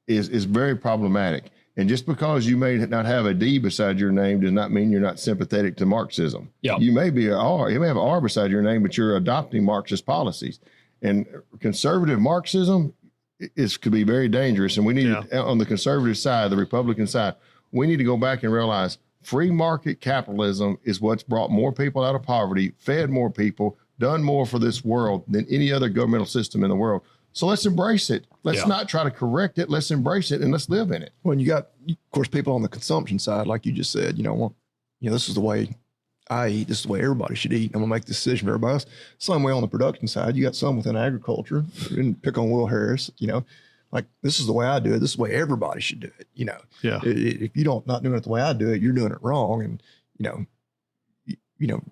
is very problematic. And just because you may not have a D beside your name does not mean you're not sympathetic to Marxism. Yeah. You may be an R. You may have an R beside your name, but you're adopting Marxist policies. And conservative Marxism could be very dangerous. And we need, on the conservative side, the Republican side, we need to go back and realize free market capitalism is what's brought more people out of poverty, fed more people, done more for this world than any other governmental system in the world. So let's embrace it. Let's not try to correct it. Let's embrace it and let's live in it. Well, you got, of course, people on the consumption side, like you just said, this is the way I eat. This is the way everybody should eat. I'm gonna make the decision for everybody else. Same way on the production side, you got some within agriculture. Didn't pick on Will Harris, like, this is the way I do it. This is the way everybody should do it. If you not doing it the way I do it, you're doing it wrong. And,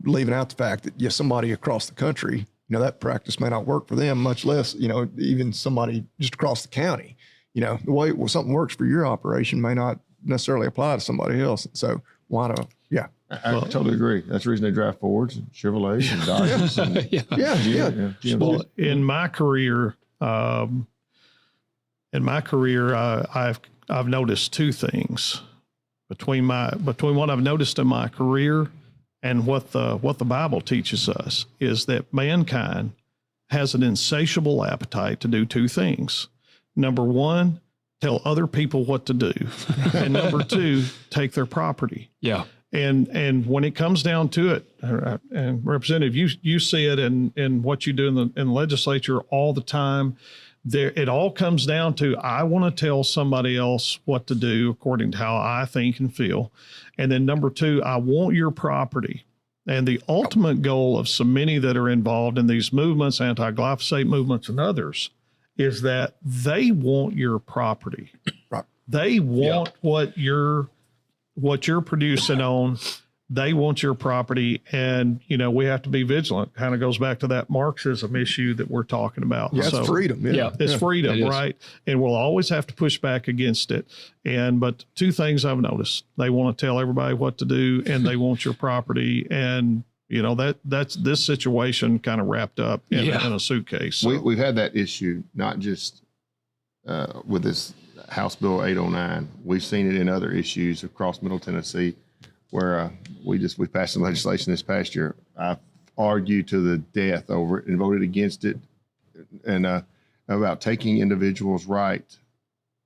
leaving out the fact that, somebody across the country, that practice may not work for them, much less, even somebody just across the county, the way something works for your operation may not necessarily apply to somebody else. And so why not? Yeah. I totally agree. That's the reason they drive Fords and Chevrolets and Dodges. And, Well, in my career, I've noticed two things between what I've noticed in my career and what the Bible teaches us is that mankind has an insatiable appetite to do two things. Number one, tell other people what to do, and number two, take their property. Yeah. And when it comes down to it, and Representative, you see it in what you do in the legislature all the time. It all comes down to, I want to tell somebody else what to do according to how I think and feel. And then number two, I want your property. And the ultimate goal of so many that are involved in these movements, anti-glyphosate movements and others, is that they want your property. Right. They want what you're producing on. They want your property, and we have to be vigilant. Kind of goes back to that Marxism issue that we're talking about. Yeah, it's freedom. It's freedom, right? And we'll always have to push back against it. But two things I've noticed: they want to tell everybody what to do, and they want your property. And that's this situation kind of wrapped up in a suitcase. So. We've had that issue not just with this House Bill 809. We've seen it in other issues across Middle Tennessee. where we passed some legislation this past year. I argued to the death over it and voted against it, and about taking individuals' right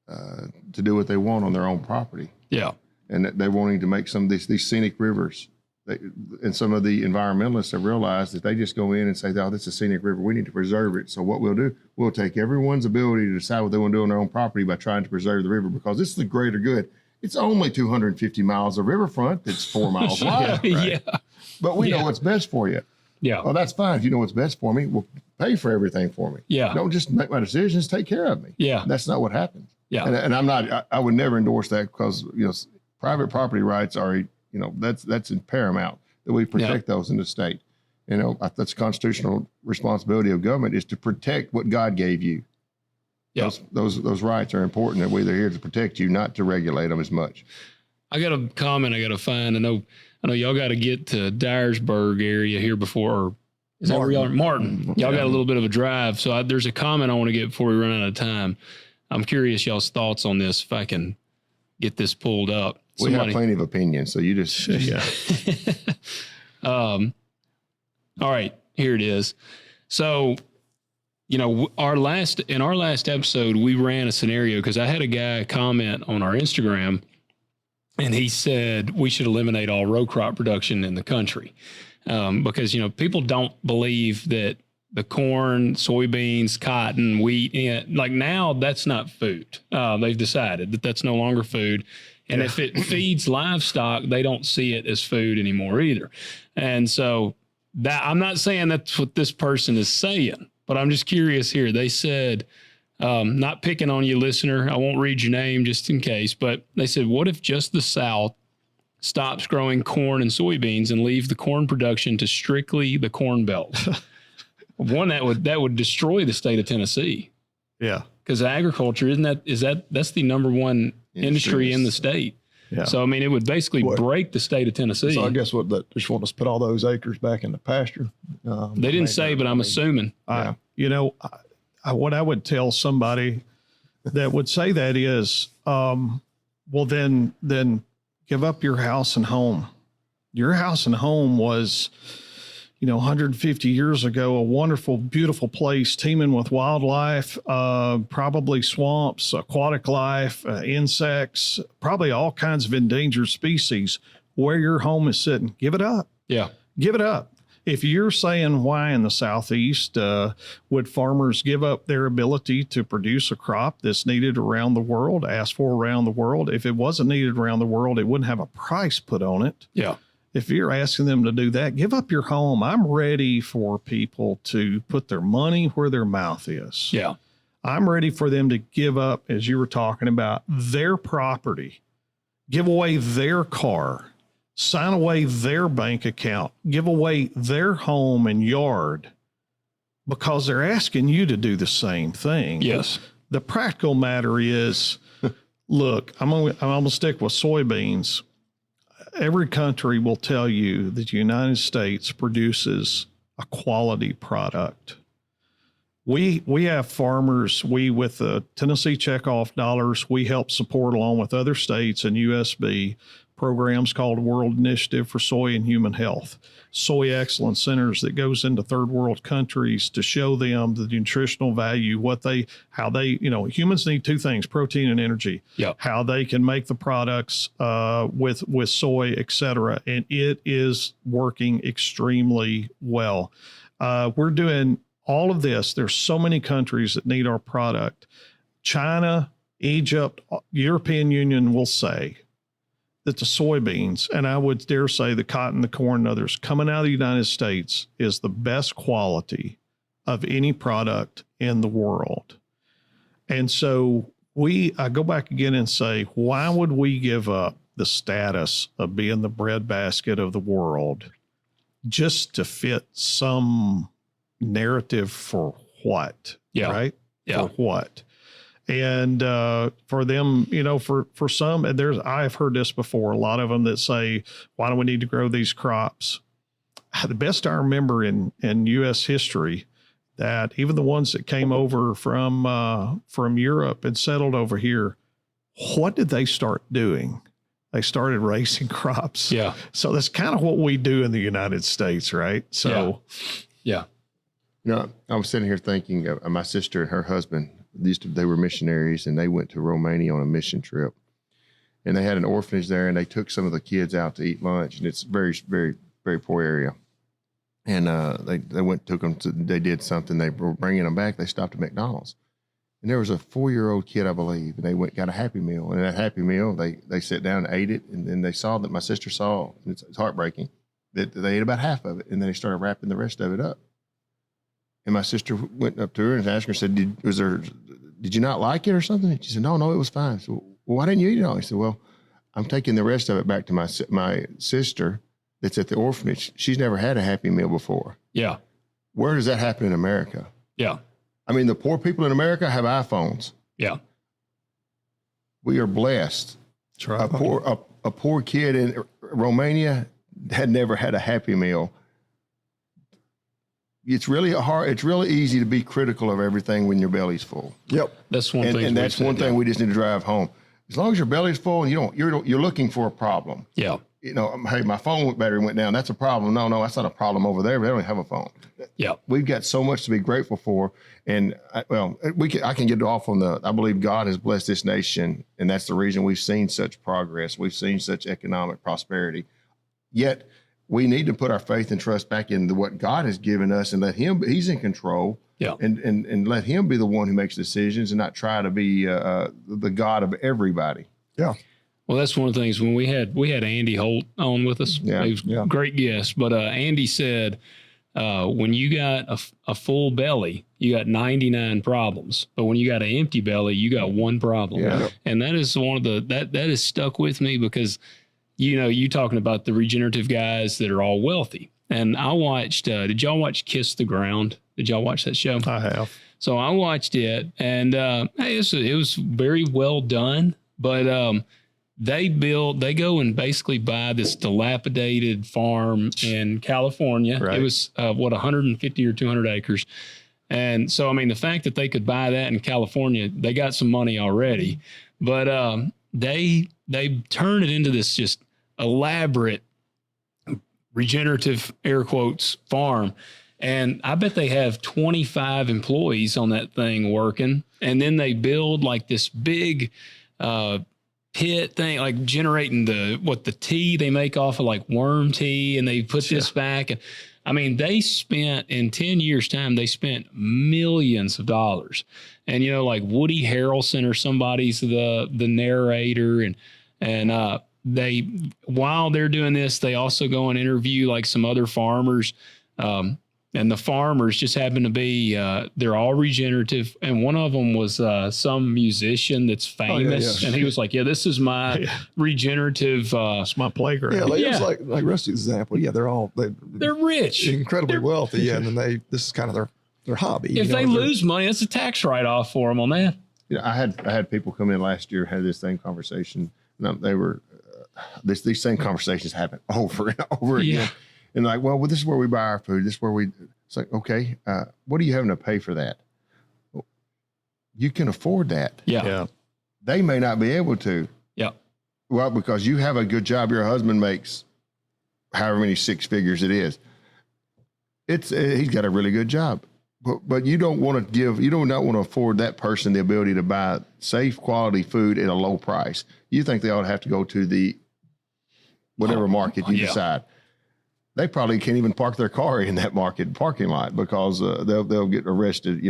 to do what they want on their own property. Yeah. And they're wanting to make some of these scenic rivers. And some of the environmentalists have realized that they just go in and say, oh, this is a scenic river. We need to preserve it. So what we'll do, we'll take everyone's ability to decide what they want to do on their own property by trying to preserve the river, because this is the greater good. It's only 250 miles of riverfront that's 4 miles wide. Right? Yeah. But we know what's best for you. Yeah. Well, that's fine. If you know what's best for me, well, pay for everything for me. Yeah. Don't just make my decisions. Take care of me. Yeah. That's not what happens. Yeah. And I'm not. I would never endorse that, because private property rights are that's in paramount, that we protect those in the state. That's constitutional responsibility of government, is to protect what God gave you. Yeah. Those rights are important, and we're here to protect you, not to regulate them as much. I got a comment I got to find. I know y'all got to get to Dyersburg area here before, or is that where y'all are? Martin. Y'all got a little bit of a drive. So there's a comment I want to get before we run out of time. I'm curious y'all's thoughts on this, if I can get this pulled up. We have plenty of opinions, so you just yeah. All right, here it is. So, in our last episode, we ran a scenario, because I had a guy comment on our Instagram, and he said we should eliminate all row crop production in the country, because people don't believe that the corn, soybeans, cotton, wheat, now that's not food. They've decided that that's no longer food. And if it feeds livestock, they don't see it as food anymore either. And so I'm not saying that's what this person is saying, but I'm just curious here. They said, not picking on you, listener, I won't read your name just in case, but they said, what if just the South stops growing corn and soybeans and leave the corn production to strictly the Corn Belt? One, that would destroy the state of Tennessee. Yeah. Because agriculture, that's the number one industry in the state. Yeah. So, it would basically break the state of Tennessee. So I guess just want us to put all those acres back in the pasture. They didn't say, but I'm assuming. What I would tell somebody that would say that is, well, then give up your house and home. Your house and home was, 150 years ago, a wonderful, beautiful place teeming with wildlife, probably swamps, aquatic life, insects, probably all kinds of endangered species. Where your home is sitting, give it up. Yeah. Give it up. If you're saying why in the Southeast would farmers give up their ability to produce a crop that's needed around the world, asked for around the world? If it wasn't needed around the world, it wouldn't have a price put on it. Yeah. If you're asking them to do that, give up your home. I'm ready for people to put their money where their mouth is. Yeah. I'm ready for them to give up, as you were talking about, their property, give away their car, sign away their bank account, give away their home and yard, because they're asking you to do the same thing. Yes. The practical matter is, look, I'm gonna stick with soybeans. Every country will tell you that the United States produces a quality product. We have farmers, with the Tennessee checkoff dollars, we help support, along with other states and USB, programs called World Initiative for Soy and Human Health, soy excellence centers that goes into third world countries to show them the nutritional value, how they, humans need two things, protein and energy, how they can make the products with soy, et cetera. And it is working extremely well. We're doing all of this. There's so many countries that need our product. China, Egypt, European Union will say that the soybeans, and I would dare say the cotton, the corn, and others coming out of the United States is the best quality of any product in the world. And so I go back again and say, why would we give up the status of being the breadbasket of the world just to fit some narrative for what? Yeah. Right? Yeah. For what? And for them, for some, I've heard this before, a lot of them that say, why do we need to grow these crops? The best I remember in U.S. history, that even the ones that came over from Europe and settled over here, what did they start doing? they started raising crops. Yeah. So that's kind of what we do in the United States, right? So, Yeah. You know, I was sitting here thinking of my sister and her husband. They were missionaries, and they went to Romania on a mission trip. And they had an orphanage there, and they took some of the kids out to eat lunch. And it's very, very, very poor area. And they did something. They were bringing them back. They stopped at McDonald's. And there was a 4-year-old kid, I believe, and they got a Happy Meal. And that Happy Meal, they sat down and ate it. And then they saw that my sister saw, and it's heartbreaking, that they ate about half of it. And then they started wrapping the rest of it up. And my sister went up to her and asked her, said, did you not like it or something? She said, no, it was fine. So, well, why didn't you eat it all? He said, well, I'm taking the rest of it back to my sister that's at the orphanage. She's never had a Happy Meal before. Yeah. Where does that happen in America? Yeah. I mean, the poor people in America have iPhones. Yeah. We are blessed. that's right. A poor kid in Romania had never had a Happy Meal. It's really easy to be critical of everything when your belly's full. Yep. That's one thing. And that's one thing we just need to drive home. As long as your belly's full and you're looking for a problem. Yeah. You know, hey, my phone battery went down. That's a problem. No, that's not a problem over there. They don't have a phone. Yeah. We've got so much to be grateful for. And I can get off on I believe God has blessed this nation. And that's the reason we've seen such progress. We've seen such economic prosperity. Yet we need to put our faith and trust back into what God has given us and let he's in control. Yeah. And let him be the one who makes decisions and not try to be the God of everybody. Yeah. Well, that's one of the things when we had Andy Holt on with us. Yeah. He was a great guest. But Andy said, when you got a full belly, you got 99 problems. But when you got an empty belly, you got one problem. Yeah. And that is one of that has stuck with me because, you talking about the regenerative guys that are all wealthy. And I watched, did y'all watch Kiss the Ground? Did y'all watch that show? I have. So I watched it, and it was very well done. But they go and basically buy this dilapidated farm in California. Right. It was 150 or 200 acres. And so, I mean, the fact that they could buy that in California, they got some money already. But they turned it into this just elaborate regenerative air quotes farm. And I bet they have 25 employees on that thing working. And then they build like this big pit thing, like generating the tea they make off of like worm tea. And they put this back. And I mean, they spent in 10 years time, they spent millions of dollars. And, like Woody Harrelson or somebody's the narrator. And they, while they're doing this, they also go and interview like some other farmers. And the farmers just happen to be, they're all regenerative. And one of them was some musician that's famous. And he was like, this is my regenerative. It's my playground. Yeah, it's like Rusty's example. Yeah, they're rich. Incredibly wealthy. Yeah, and then this is kind of their hobby. If they lose money, it's a tax write-off for them on that. I had people come in last year, had this same conversation. They were, these same conversations happen over and over again. And like, well, this is where we buy our food. This is where it's like, okay, what are you having to pay for that? You can afford that. Yeah. They may not be able to. Yeah. Well, because you have a good job. Your husband makes however many 6 figures it is. He's got a really good job. But you don't want to afford that person the ability to buy safe quality food at a low price. You think they ought to have to go to the whatever market you decide. They probably can't even park their car in that market parking lot because they'll get arrested,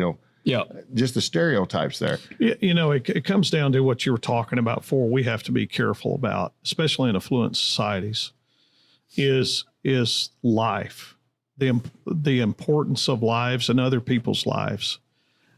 Yeah. Just the stereotypes there. It comes down to what you were talking about before. We have to be careful about, especially in affluent societies, is life, the importance of lives and other people's lives.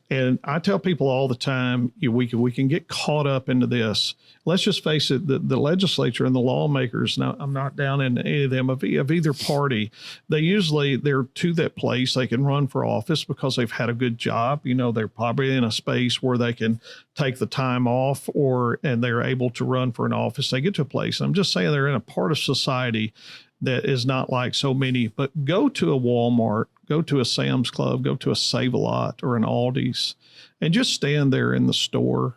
And I tell people all the time, we can get caught up into this. Let's just face it, the legislature and the lawmakers, now I'm not down in any of them of either party, they're to that place. They can run for office because they've had a good job. They're probably in a space where they can take the time off and they're able to run for an office. They get to a place. I'm just saying they're in a part of society that is not like so many, but go to a Walmart, go to a Sam's Club, go to a Save-A-Lot or an Aldi's, and just stand there in the store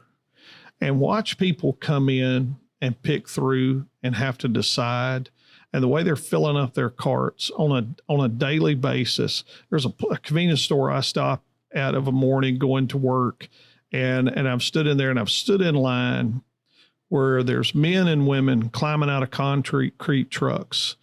and watch people come in and pick through and have to decide, and the way they're filling up their carts on a daily basis. There's a convenience store I stop at of a morning going to work, and I've stood in there and I've stood in line where there's men and women climbing out of concrete trucks.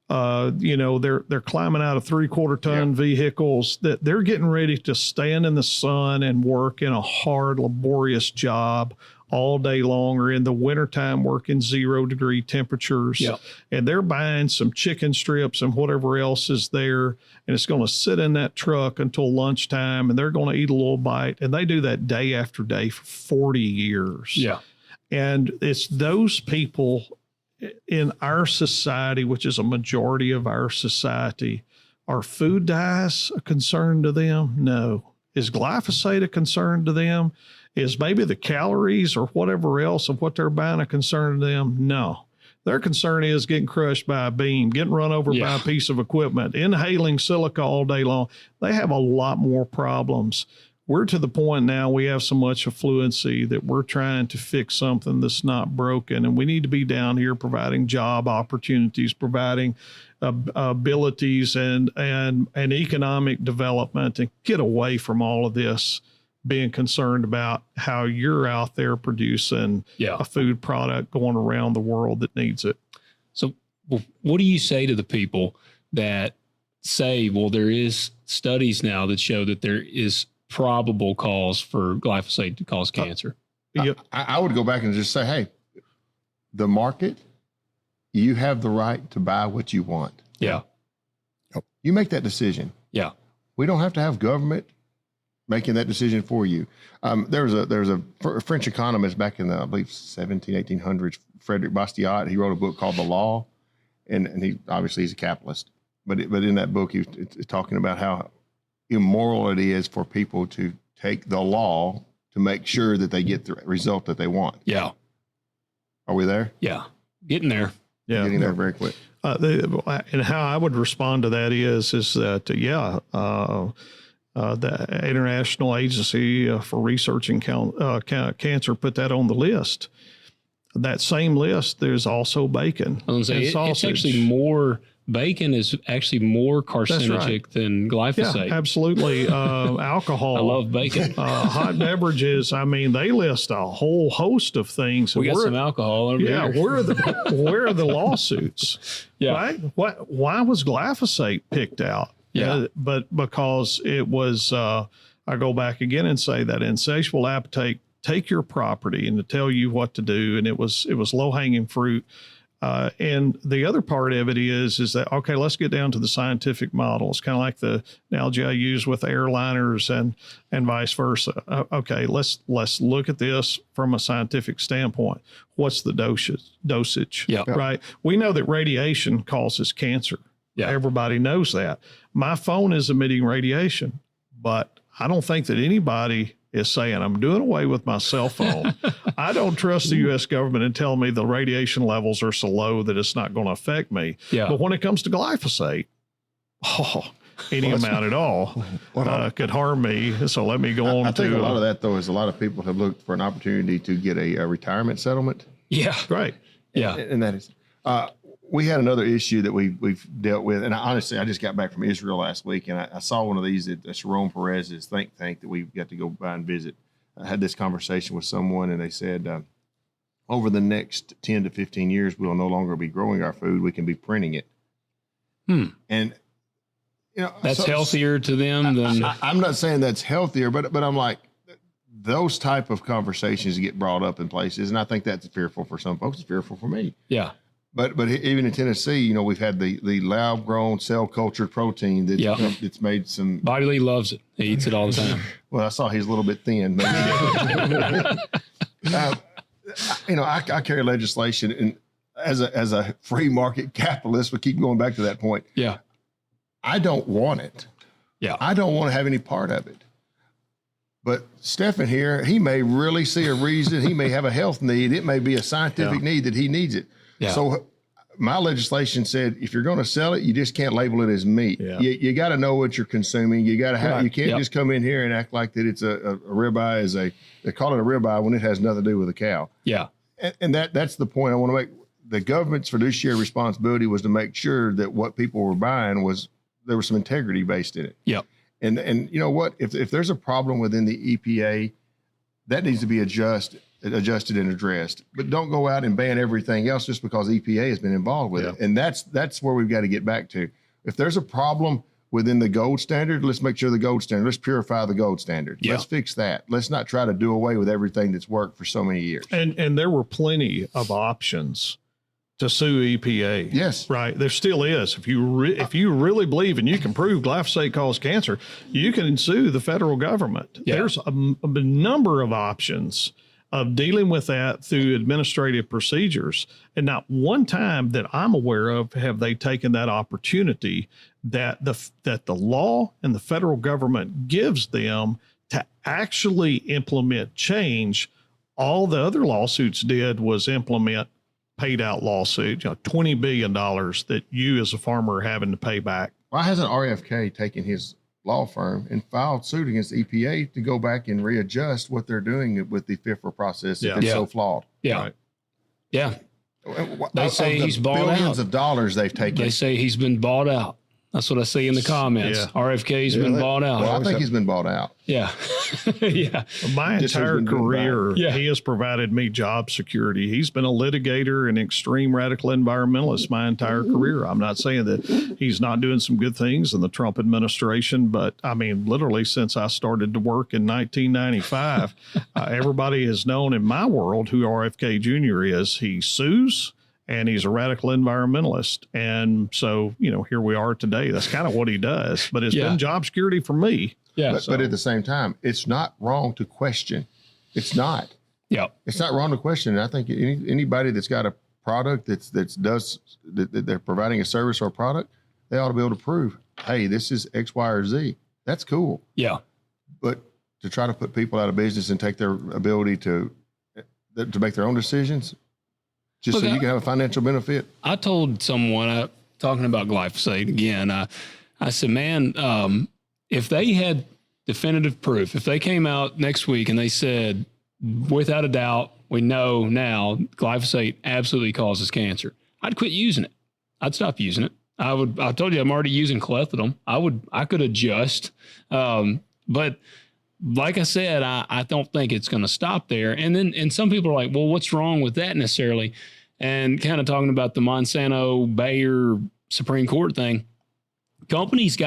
They're climbing out of 3/4 ton vehicles, that they're getting ready to stand in the sun and work in a hard, laborious job all day long, or in the wintertime working 0-degree temperatures. Yep. And they're buying some chicken strips and whatever else is there. And it's going to sit in that truck until lunchtime, and they're going to eat a little bite. And they do that day after day for 40 years. Yeah. And it's those people in our society, which is a majority of our society. Are food dyes a concern to them? No. Is glyphosate a concern to them? Is maybe the calories or whatever else of what they're buying a concern to them? No. Their concern is getting crushed by a beam, getting run over by a piece of equipment, inhaling silica all day long. They have a lot more problems. We're to the point now we have so much affluency that we're trying to fix something that's not broken. And we need to be down here providing job opportunities, providing abilities and economic development, and get away from all of this being concerned about how you're out there producing a food product going around the world that needs it. So what do you say to the people that say, well, there is studies now that show that there is probable cause for glyphosate to cause cancer? I would go back and just say, hey, the market, you have the right to buy what you want. Yeah. You make that decision. Yeah. We don't have to have government making that decision for you. There was a French economist back in the, I believe, 1800s, Frederick Bastiat. He wrote a book called The Law, and he obviously he's a capitalist. But in that book, he's talking about how immoral it is for people to take the law to make sure that they get the result that they want. Yeah. Are we there? Yeah. Getting there. Yeah. Getting there very quick. And how I would respond to that is that, the International Agency for Researching Cancer put that on the list. That same list, there's also bacon. I was going to say, it's actually more. Bacon is actually more carcinogenic than glyphosate. Yeah, absolutely. Alcohol. I love bacon. Hot beverages. I mean, they list a whole host of things. We got some alcohol over here. Where are the lawsuits? Yeah. Right? Why was glyphosate picked out? Yeah. But because it was, I go back again and say that insatiable appetite take your property and to tell you what to do. And it was low hanging fruit. And the other part of it is that, okay, let's get down to the scientific model. It's kind of like the analogy I use with airliners and vice versa. Okay, let's look at this from a scientific standpoint. What's the dosage? Yeah. Right. We know that radiation causes cancer. Yeah. Everybody knows that. My phone is emitting radiation, but I don't think that anybody is saying I'm doing away with my cell phone. I don't trust the U.S. government in telling me the radiation levels are so low that it's not going to affect me. Yeah. But when it comes to glyphosate, any amount at all could harm me. So let me go on to. I think a lot of that, though, is a lot of people have looked for an opportunity to get a retirement settlement. Yeah. Right. Yeah. And that is, we had another issue that we've dealt with. And honestly, I just got back from Israel last week, and I saw one of these at Sharon Perez's think tank that we got to go by and visit. I had this conversation with someone, and they said, over the next 10 to 15 years, we'll no longer be growing our food. We can be printing it. And, that's healthier to them than. I'm not saying that's healthier, but I'm like, those type of conversations get brought up in places. And I think that's fearful for some folks. It's fearful for me. Yeah. But even in Tennessee, we've had the lab grown cell cultured protein that it's made some. Body Lee loves it. He eats it all the time. Well, I saw he's a little bit thin. Maybe. I carry legislation, and as a free market capitalist, we keep going back to that point. Yeah. I don't want it. Yeah. I don't want to have any part of it. But Stefan here, he may really see a reason. He may have a health need. It may be a scientific need that he needs it. Yeah. So my legislation said, if you're going to sell it, you just can't label it as meat. Yeah. You got to know what you're consuming. You got to have. Right. You can't just come in here and act like that it's a ribeye they call it a ribeye when it has nothing to do with a cow. Yeah. And that's the point I want to make. the government's fiduciary responsibility was to make sure that what people were buying there was some integrity based in it. Yep. And you know what? If there's a problem within the EPA, that needs to be adjusted and addressed. But don't go out and ban everything else just because EPA has been involved with it. And that's where we've got to get back to. If there's a problem within the gold standard, let's make sure let's purify the gold standard. Yeah. Let's fix that. Let's not try to do away with everything that's worked for so many years. And there were plenty of options to sue EPA. Yes. Right. There still is. If you really believe and you can prove glyphosate caused cancer, you can sue the federal government. Yeah. There's a number of options of dealing with that through administrative procedures. And not one time that I'm aware of have they taken that opportunity that the law and the federal government gives them to actually implement change. All the other lawsuits did was implement paid out lawsuit, $20 billion that you as a farmer are having to pay back. Why hasn't RFK taken his law firm and filed suit against the EPA to go back and readjust what they're doing with the FIFRA process if it's so flawed? Yeah. Right. Yeah. They say Of the he's bought billions out. of dollars they've taken. They say he's been bought out. That's what I see in the comments. Yeah. RFK's been bought out. Well, I think he's been bought out. Yeah. Yeah. My Just entire has been doing career, bad. Yeah. he has provided me job security. He's been a litigator and extreme radical environmentalist my entire career. I'm not saying that he's not doing some good things in the Trump administration, but I mean, literally since I started to work in 1995, everybody has known in my world who RFK Jr. is. He sues. And he's a radical environmentalist. And so, here we are today. That's kind of what he does. But it's been job security for me. Yeah. But at the same time, it's not wrong to question. It's not. Yeah. It's not wrong to question. And I think anybody that's got a product that they're providing a service or a product, they ought to be able to prove, hey, this is X, Y, or Z. That's cool. Yeah. But to try to put people out of business and take their ability to make their own decisions, just so you can have a financial benefit. I told someone, talking about glyphosate again, I said, man, if they had definitive proof, if they came out next week and they said, without a doubt, we know now glyphosate absolutely causes cancer, I'd quit using it. I'd stop using it. I told you I'm already using clethodim. I could adjust. But like I said, I don't think it's going to stop there. And some people are like, well, what's wrong with that necessarily? And kind of talking about the Monsanto Bayer Supreme Court thing, companies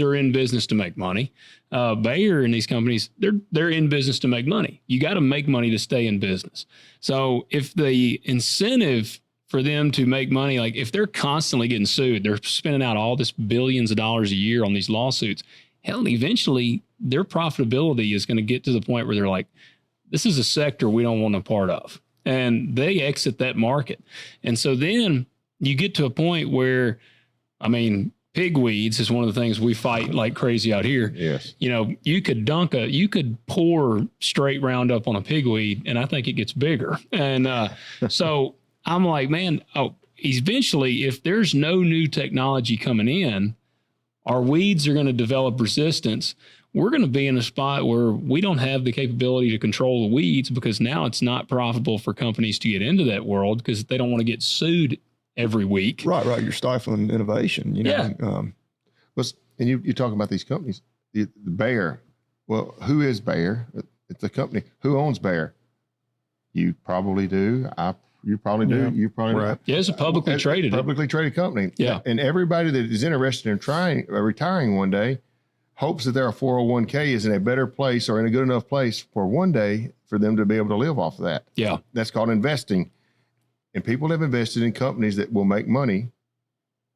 are in business to make money. Bayer and these companies, they're in business to make money. You got to make money to stay in business. So if the incentive for them to make money, like if they're constantly getting sued, they're spending out all this billions of dollars a year on these lawsuits, hell, eventually their profitability is going to get to the point where they're like, this is a sector we don't want a part of. And they exit that market. And so then you get to a point where, I mean, pigweeds is one of the things we fight like crazy out here. Yes. You could pour straight Roundup on a pigweed and I think it gets bigger. And so I'm like, man, eventually if there's no new technology coming in, our weeds are going to develop resistance. We're going to be in a spot where we don't have the capability to control the weeds because now it's not profitable for companies to get into that world because they don't want to get sued every week. Right. You're stifling innovation. Yeah. And you talk about these companies, the Bayer. Well, who is Bayer? It's a company. Who owns Bayer? You probably do. You probably do. Yeah. You probably Right. Yeah, it's a publicly traded company. Yeah. And everybody that is interested in retiring one day hopes that their 401k is in a better place or in a good enough place for one day for them to be able to live off of that. Yeah. That's called investing. And people have invested in companies that will make money.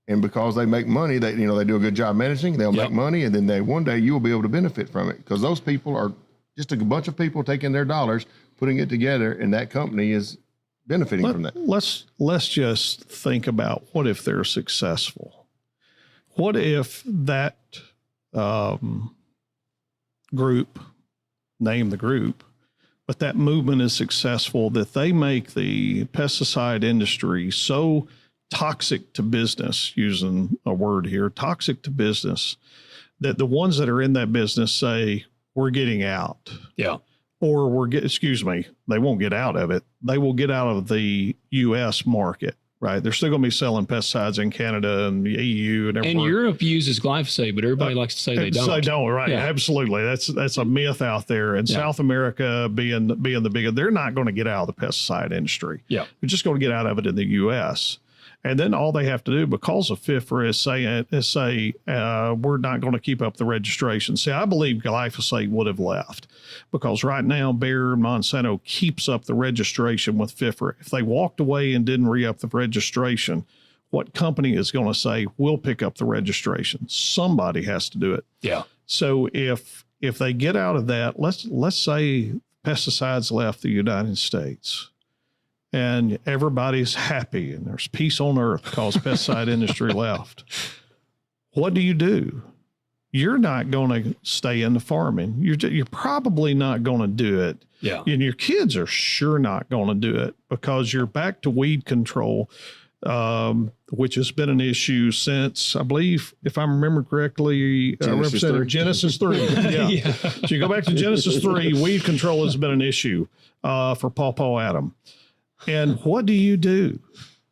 And because they make money, they do a good job managing, they'll make money. And then one day you will be able to benefit from it because those people are just a bunch of people taking their dollars, putting it together, and that company is benefiting from that. Let's just think about what if they're successful? What if that group, name the group, but that movement is successful that they make the pesticide industry so toxic to business, using a word here, toxic to business, that the ones that are in that business say, we're getting out. Yeah. or they won't get out of it. They will get out of the U.S. market, right? They're still going to be selling pesticides in Canada and the EU and everywhere. And Europe uses glyphosate, but everybody likes to say they don't. They don't, right? Yeah. Absolutely. That's a myth out there. And South America being the bigger, they're not going to get out of the pesticide industry. Yeah. They're just going to get out of it in the U.S. And then all they have to do, because of FIFRA, is say we're not going to keep up the registration. See, I believe glyphosate would have left, because right now Bayer and Monsanto keeps up the registration with FIFRA. If they walked away and didn't re-up the registration, what company is going to say, we'll pick up the registration? Somebody has to do it. Yeah. So if they get out of that, let's say pesticides left the United States, and everybody's happy and there's peace on earth because pesticide industry left. What do? You're not going to stay in the farming. You're probably not going to do it. Yeah. And your kids are sure not going to do it, because you're back to weed control, which has been an issue since, I believe, if I remember correctly, Representative Genesis 3. Yeah. So you go back to Genesis 3, weed control has been an issue for Paw Adam. And what do you do?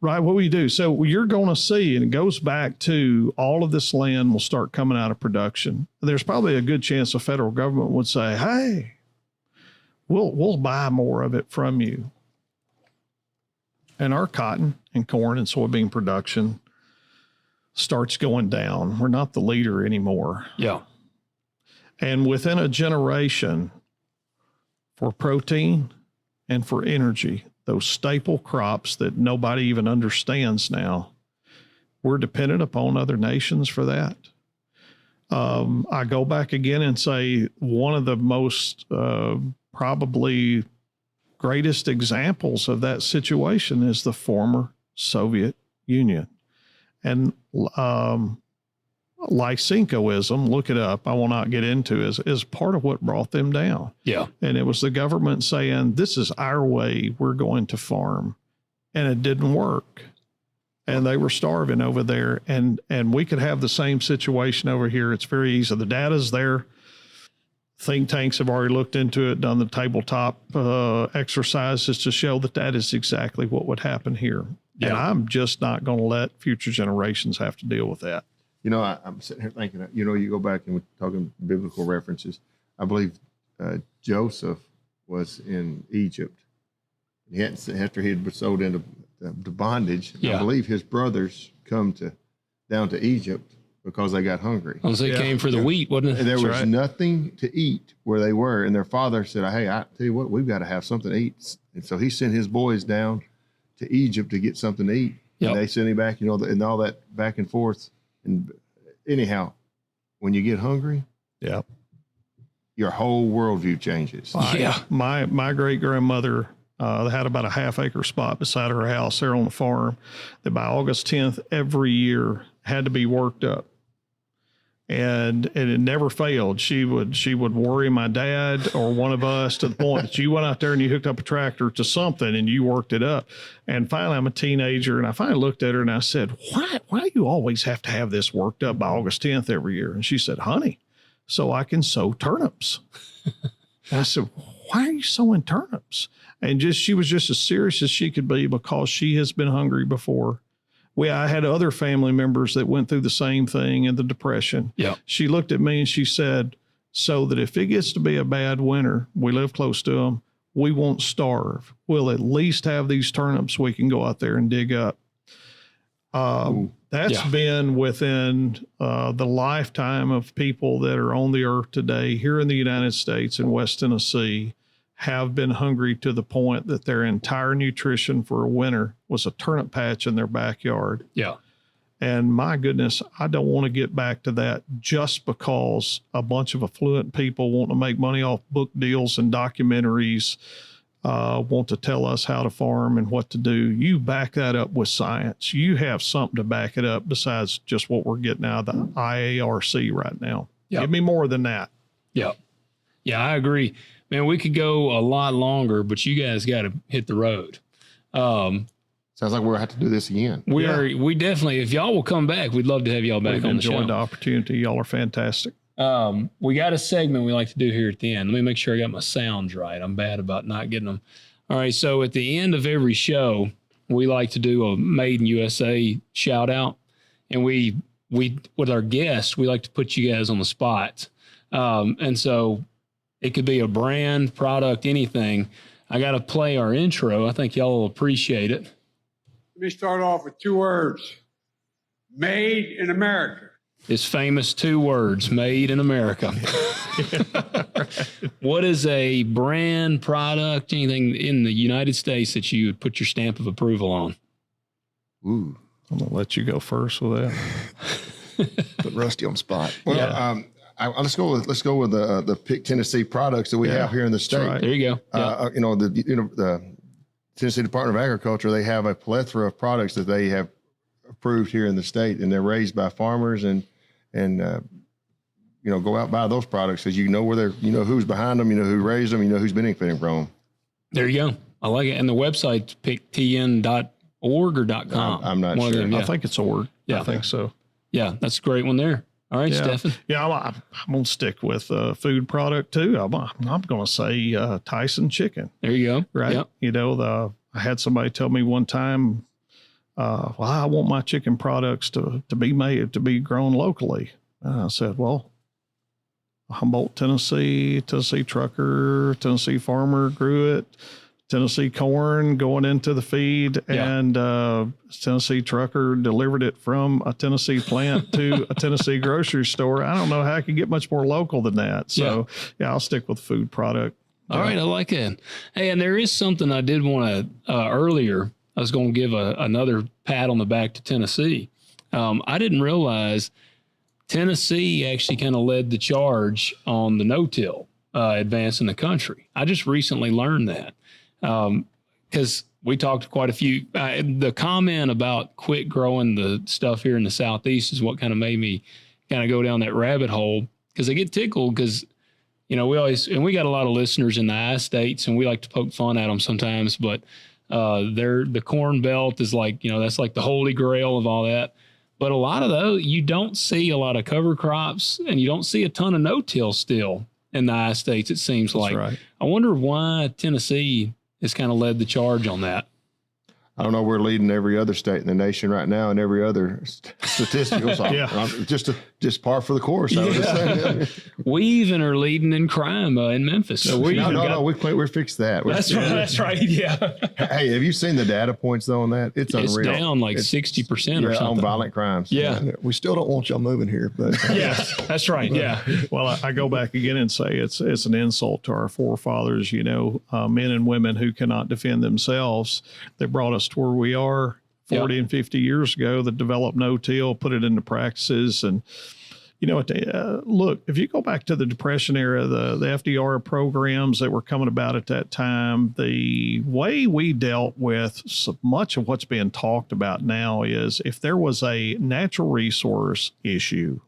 Right? What will you do? So you're going to see, and it goes back to all of this land will start coming out of production. There's probably a good chance the federal government would say, hey, we'll buy more of it from you. And our cotton and corn and soybean production starts going down. We're not the leader anymore. Yeah. And within a generation, for protein and for energy, those staple crops that nobody even understands now, we're dependent upon other nations for that. I go back again and say one of the most probably greatest examples of that situation is the former Soviet Union. And Lysenkoism, look it up, I will not get into, is part of what brought them down. Yeah. And it was the government saying, this is our way, we're going to farm. And it didn't work. And they were starving over there. And we could have the same situation over here. It's very easy. The data's there. Think tanks have already looked into it, done the tabletop exercises to show that is exactly what would happen here. Yeah. And I'm just not going to let future generations have to deal with that. You know, I'm sitting here thinking, you go back and we're talking biblical references. I believe Joseph was in Egypt. After he had been sold into bondage, I believe his brothers come down to Egypt because they got hungry. Oh, so they came for the wheat, wasn't it? And there was nothing to eat where they were. And their father said, hey, I tell you what, we've got to have something to eat. And so he sent his boys down to Egypt to get something to eat. Yep. And they sent him back, and all that back and forth. And anyhow, when you get hungry, your whole worldview changes. My great grandmother had about a half-acre spot beside her house there on the farm that by August 10th every year had to be worked up, and it never failed. She would worry my dad or one of us to the point that you went out there and you hooked up a tractor to something and you worked it up. And finally, I'm a teenager, and I finally looked at her and I said, why do you always have to have this worked up by August 10th every year? And she said, honey, so I can sow turnips. And I said, why are you sowing turnips? And she was just as serious as she could be, because she has been hungry before. I had other family members that went through the same thing in the Depression. Yeah. She looked at me and she said, so that if it gets to be a bad winter, we live close to them, we won't starve. We'll at least have these turnips we can go out there and dig up. That's been within the lifetime of people that are on the earth today here in the United States and West Tennessee, have been hungry to the point that their entire nutrition for a winter was a turnip patch in their backyard. Yeah. And my goodness, I don't want to get back to that just because a bunch of affluent people want to make money off book deals and documentaries, want to tell us how to farm and what to do. You back that up with science. You have something to back it up besides just what we're getting out of the IARC right now. Yep. Give me more than that. Yeah. Yeah, I agree. Man, we could go a lot longer, but you guys got to hit the road. Sounds like we'll have to do this again. We definitely, if y'all will come back, we'd love to have y'all back on the show. Enjoyed the opportunity. Y'all are fantastic. We got a segment we like to do here at the end. Let me make sure I got my sounds right. I'm bad about not getting them. All right. So at the end of every show, we like to do a Made in USA shout out. And we with our guests, we like to put you guys on the spot. And so it could be a brand, product, anything. I got to play our intro. I think y'all will appreciate it. Let me start off with 2 words. Made in America. It's famous 2 words, made in America. What is a brand, product, anything in the United States that you would put your stamp of approval on? Ooh. I'm going to let you go first with that. Put Rusty on the spot. Well, Yeah. let's go with the Pick Tennessee products that we have here in the state. right. There you go. Yeah. The Tennessee Department of Agriculture, they have a plethora of products that they have approved here in the state, and they're raised by farmers and go out and buy those products because you know who's behind them, you know who raised them, you know who's benefiting from them. There you go. I like it. And the website's picktn.org or .com. I'm not One of sure. them, yeah. I think it's a word. Yeah. I think so. Yeah, that's a great one there. All right, Yeah. Stefan. Yeah, I'm going to stick with food product too. I'm going to say Tyson chicken. There you go. Right. Yep. You know, I had somebody tell me one time, well, I want my chicken products to be made, to be grown locally. I said, well, Humboldt, Tennessee trucker, Tennessee farmer grew it, Tennessee corn going into the feed, and Tennessee trucker delivered it from a Tennessee plant to a Tennessee grocery store. I don't know how I could get much more local than that. So, yeah I'll stick with food product. All right, I like it. Hey, and there is something I did want to, earlier, I was going to give another pat on the back to Tennessee. I didn't realize Tennessee actually kind of led the charge on the no-till advance in the country. I just recently learned that because we talked to quite a few. The comment about quit growing the stuff here in the Southeast is what kind of made me kind of go down that rabbit hole, because I get tickled because, we got a lot of listeners in the I-states, and we like to poke fun at them sometimes, but the Corn Belt is like, that's like the holy grail of all that. But a lot of those, you don't see a lot of cover crops, and you don't see a ton of no-till still in the I-states, it seems like. Right. I wonder why Tennessee has kind of led the charge on that. I don't know. We're leading every other state in the nation right now, and every other statistical. So just par for the course. I would just say. We even are leading in crime in Memphis. So we fixed that. That's right. Yeah. Hey, have you seen the data points though on that? It's unreal. It's down like 60% or something on violent crimes. Yeah. We still don't want y'all moving here, but Yeah, that's right. Yeah. Well, I go back again and say it's an insult to our forefathers, men and women who cannot defend themselves. They brought us to where we are 40 and 50 years ago, that developed no-till, put it into practices. And, look, if you go back to the Depression era, the FDR programs that were coming about at that time, the way we dealt with so much of what's being talked about now is if there was a natural resource issue,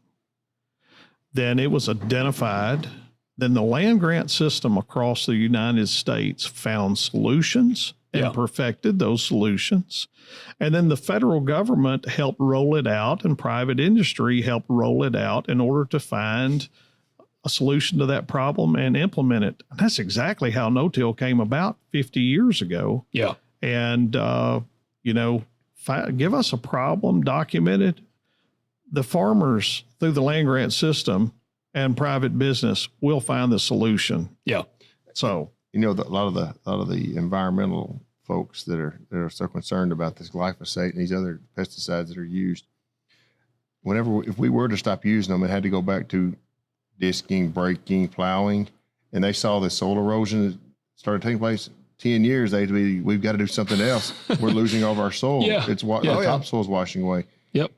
then it was identified. Then the land grant system across the United States found solutions and perfected those solutions. And then the federal government helped roll it out, and private industry helped roll it out in order to find a solution to that problem and implement it. And that's exactly how no-till came about 50 years ago. Yeah. And, give us a problem, document it. The farmers, through the land grant system and private business, will find the solution. Yeah. So, a lot of the environmental folks that are so concerned about this glyphosate and these other pesticides that are used, if we were to stop using them, it had to go back to disking, breaking, plowing, and they saw the soil erosion that started taking place 10 years. We've got to do something else. We're losing all of our soil. Yeah. Topsoil's washing away. Yep.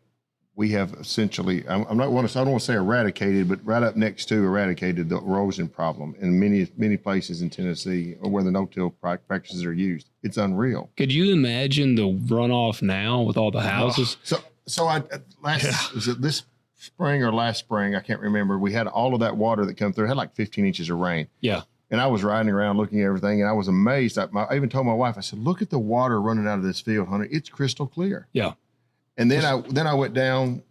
We have essentially, I don't want to say eradicated, but right up next to eradicated the erosion problem in many places in Tennessee or where the no-till practices are used. It's unreal. Could you imagine the runoff now with all the houses? Was it this spring or last spring? I can't remember. We had all of that water that come through. It had like 15 inches of rain. Yeah. And I was riding around looking at everything, and I was amazed. I even told my wife, I said, "Look at the water running out of this field, honey. It's crystal clear." Yeah. And then I went down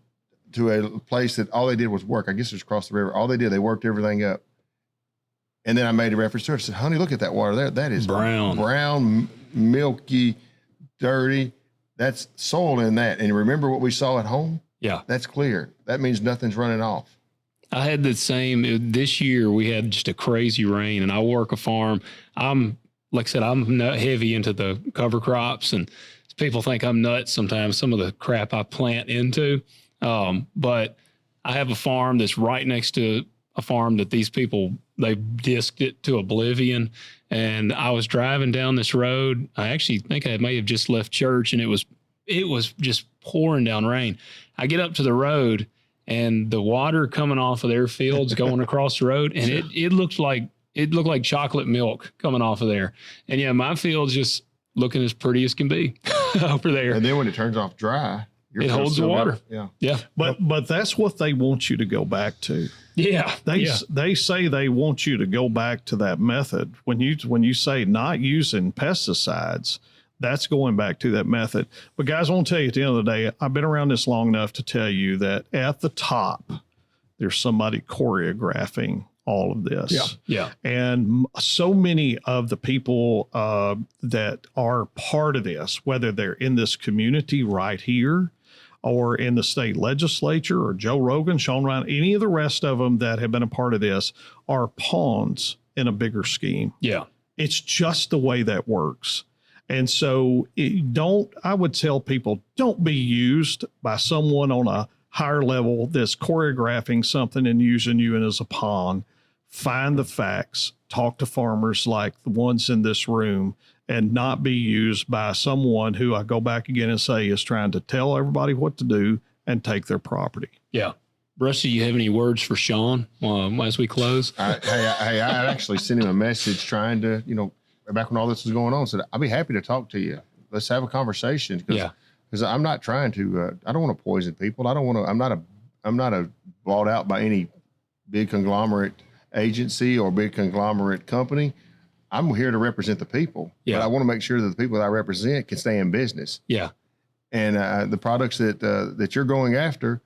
to a place that all they did was work. I guess it was across the river. All they did, they worked everything up. And then I made a reference to her. I said, honey, look at that water there. That is brown, milky, dirty. That's soil in that. And remember what we saw at home? Yeah. That's clear. That means nothing's running off. I had the same this year. We had just a crazy rain, and I work a farm. Like I said, I'm not heavy into the cover crops, and people think I'm nuts sometimes, some of the crap I plant into. But I have a farm that's right next to a farm that these people, they disked it to oblivion. And I was driving down this road. I actually think I may have just left church, and it was just pouring down rain. I get up to the road, and the water coming off of their fields going across the road, and it looked like chocolate milk coming off of there. And yeah, my field's just looking as pretty as can be over there. And then when it turns off dry, it holds the water. Yeah. But that's what they want you to go back to. Yeah. They say they want you to go back to that method. When you say not using pesticides, that's going back to that method. But guys, I want to tell you at the end of the day, I've been around this long enough to tell you that at the top, there's somebody choreographing all of this. Yeah. And so many of the people that are part of this, whether they're in this community right here or in the state legislature or Joe Rogan, Sean Ryan, any of the rest of them that have been a part of this are pawns in a bigger scheme. Yeah. It's just the way that works. And so I would tell people, don't be used by someone on a higher level that's choreographing something and using you as a pawn. Find the facts, talk to farmers like the ones in this room, and not be used by someone who, I go back again and say, is trying to tell everybody what to do and take their property. Yeah. Rusty, you have any words for Sean as we close? I actually sent him a message trying to, back when all this was going on, said, I'll be happy to talk to you. Let's have a conversation. Because I'm not trying to, I don't want to poison people. I'm not bought out by any big conglomerate agency or big conglomerate company. I'm here to represent the people. Yeah. But I want to make sure that the people that I represent can stay in business. Yeah. And the products that you're going after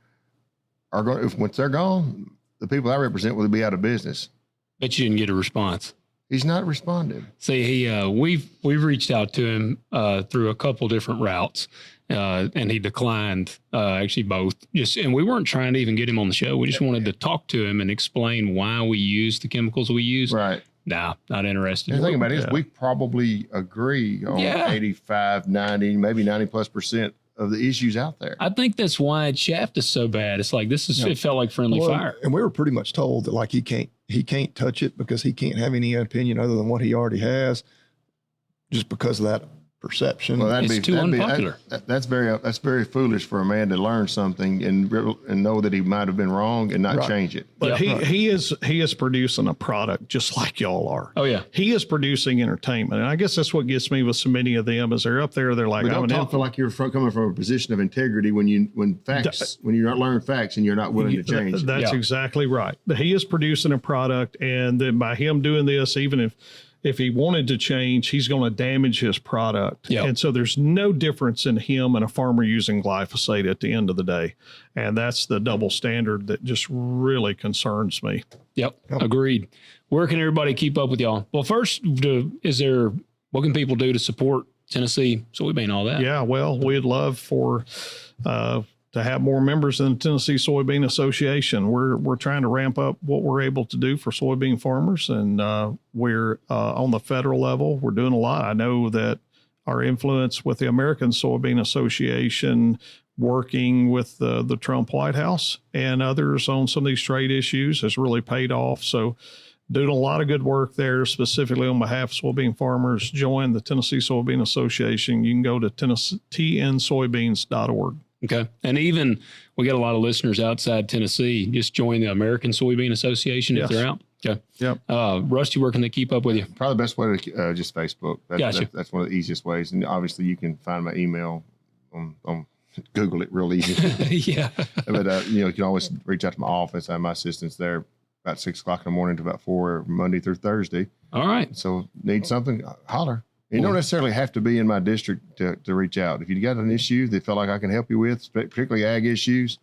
are going, once they're gone, the people I represent will be out of business. Bet you didn't get a response. He's not responding. See, we've reached out to him through a couple different routes, and he declined. Actually, both. And we weren't trying to even get him on the show. We just wanted to talk to him and explain why we use the chemicals we use. Right. Nah, not interested. The thing about it is, we probably agree on 85, 90, maybe 90+% of the issues out there. I think that's why Shaft is so bad. It's like it felt like friendly fire. And we were pretty much told that like he can't touch it because he can't have any opinion other than what he already has, just because of that perception. Well, it's too unpopular. That's very foolish for a man to learn something and know that he might have been wrong and not change it. But he is producing a product just like y'all are. Oh yeah, he is producing entertainment, and I guess that's what gets me with so many of them. Is they're up there, they're like, but don't feel like you're coming from a position of integrity when you not learn facts and you're not willing to change. That's exactly right. He is producing a product, and then by him doing this, even if he wanted to change, he's going to damage his product. Yep. And so there's no difference in him and a farmer using glyphosate at the end of the day. And that's the double standard that just really concerns me. Yep. Agreed. Where can everybody keep up with y'all? Well, first, what can people do to support Tennessee soybean, all that? Yeah, well, we'd love to have more members in the Tennessee Soybean Association. We're trying to ramp up what we're able to do for soybean farmers, and we're on the federal level. We're doing a lot. I know that our influence with the American Soybean Association, working with the Trump White House and others on some of these trade issues, has really paid off. So doing a lot of good work there, specifically on behalf of soybean farmers. Join the Tennessee Soybean Association. You can go to tnsoybeans.org. Okay. And even we got a lot of listeners outside Tennessee. Just join the American Soybean Association if they're out. Okay. Yep. Rusty, where can they keep up with you? Probably the best way to just Facebook. That's one of the easiest ways. And obviously you can find my email on Google it real easy. Yeah. But, you can always reach out to my office. I have my assistants there about 6 o'clock in the morning to about 4 Monday through Thursday. All right. So need something, holler. You don't necessarily have to be in my district to reach out. If you got an issue that feel like I can help you with, particularly ag issues,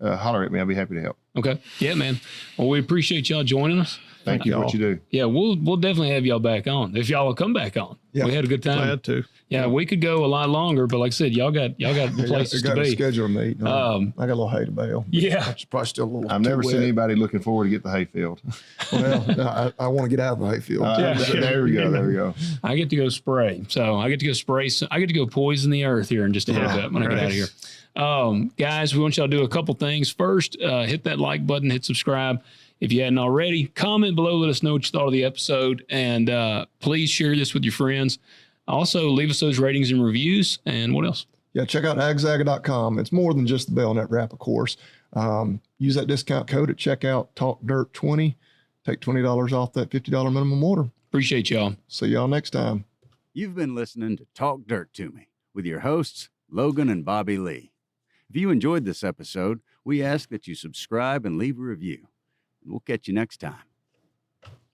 holler at me. I'll be happy to help. Okay. Yeah, man. Well, we appreciate y'all joining us. Thank you for what you do. Yeah, we'll definitely have y'all back on if y'all will come back on. Yeah. We had a good time. Glad to. Yeah, we could go a lot longer, but like I said, y'all got the places got to a be. schedule to meet. I got a little hay to bale. Yeah. It's probably still a little. I've never too seen wet. anybody looking forward to get the hayfield. Well, I want to get out of the hayfield. There we go. There we go. I get to go spray. So I get to go spray. I get to go poison the earth here in just a little bit when I get out of here. Guys, we want y'all to do a couple things. First, hit that like button, hit subscribe. If you hadn't already, comment below, let us know what you thought of the episode, and please share this with your friends. Also, leave us those ratings and reviews. And what else? Yeah, check out agzaga.com. It's more than just the bail net wrap, of course. Use that discount code at checkout, TalkDirt20. Take $20 off that $50 minimum order. Appreciate y'all. See y'all next time. You've been listening to Talk Dirt to Me with your hosts, Logan and Bobby Lee. If you enjoyed this episode, we ask that you subscribe and leave a review. We'll catch you next time.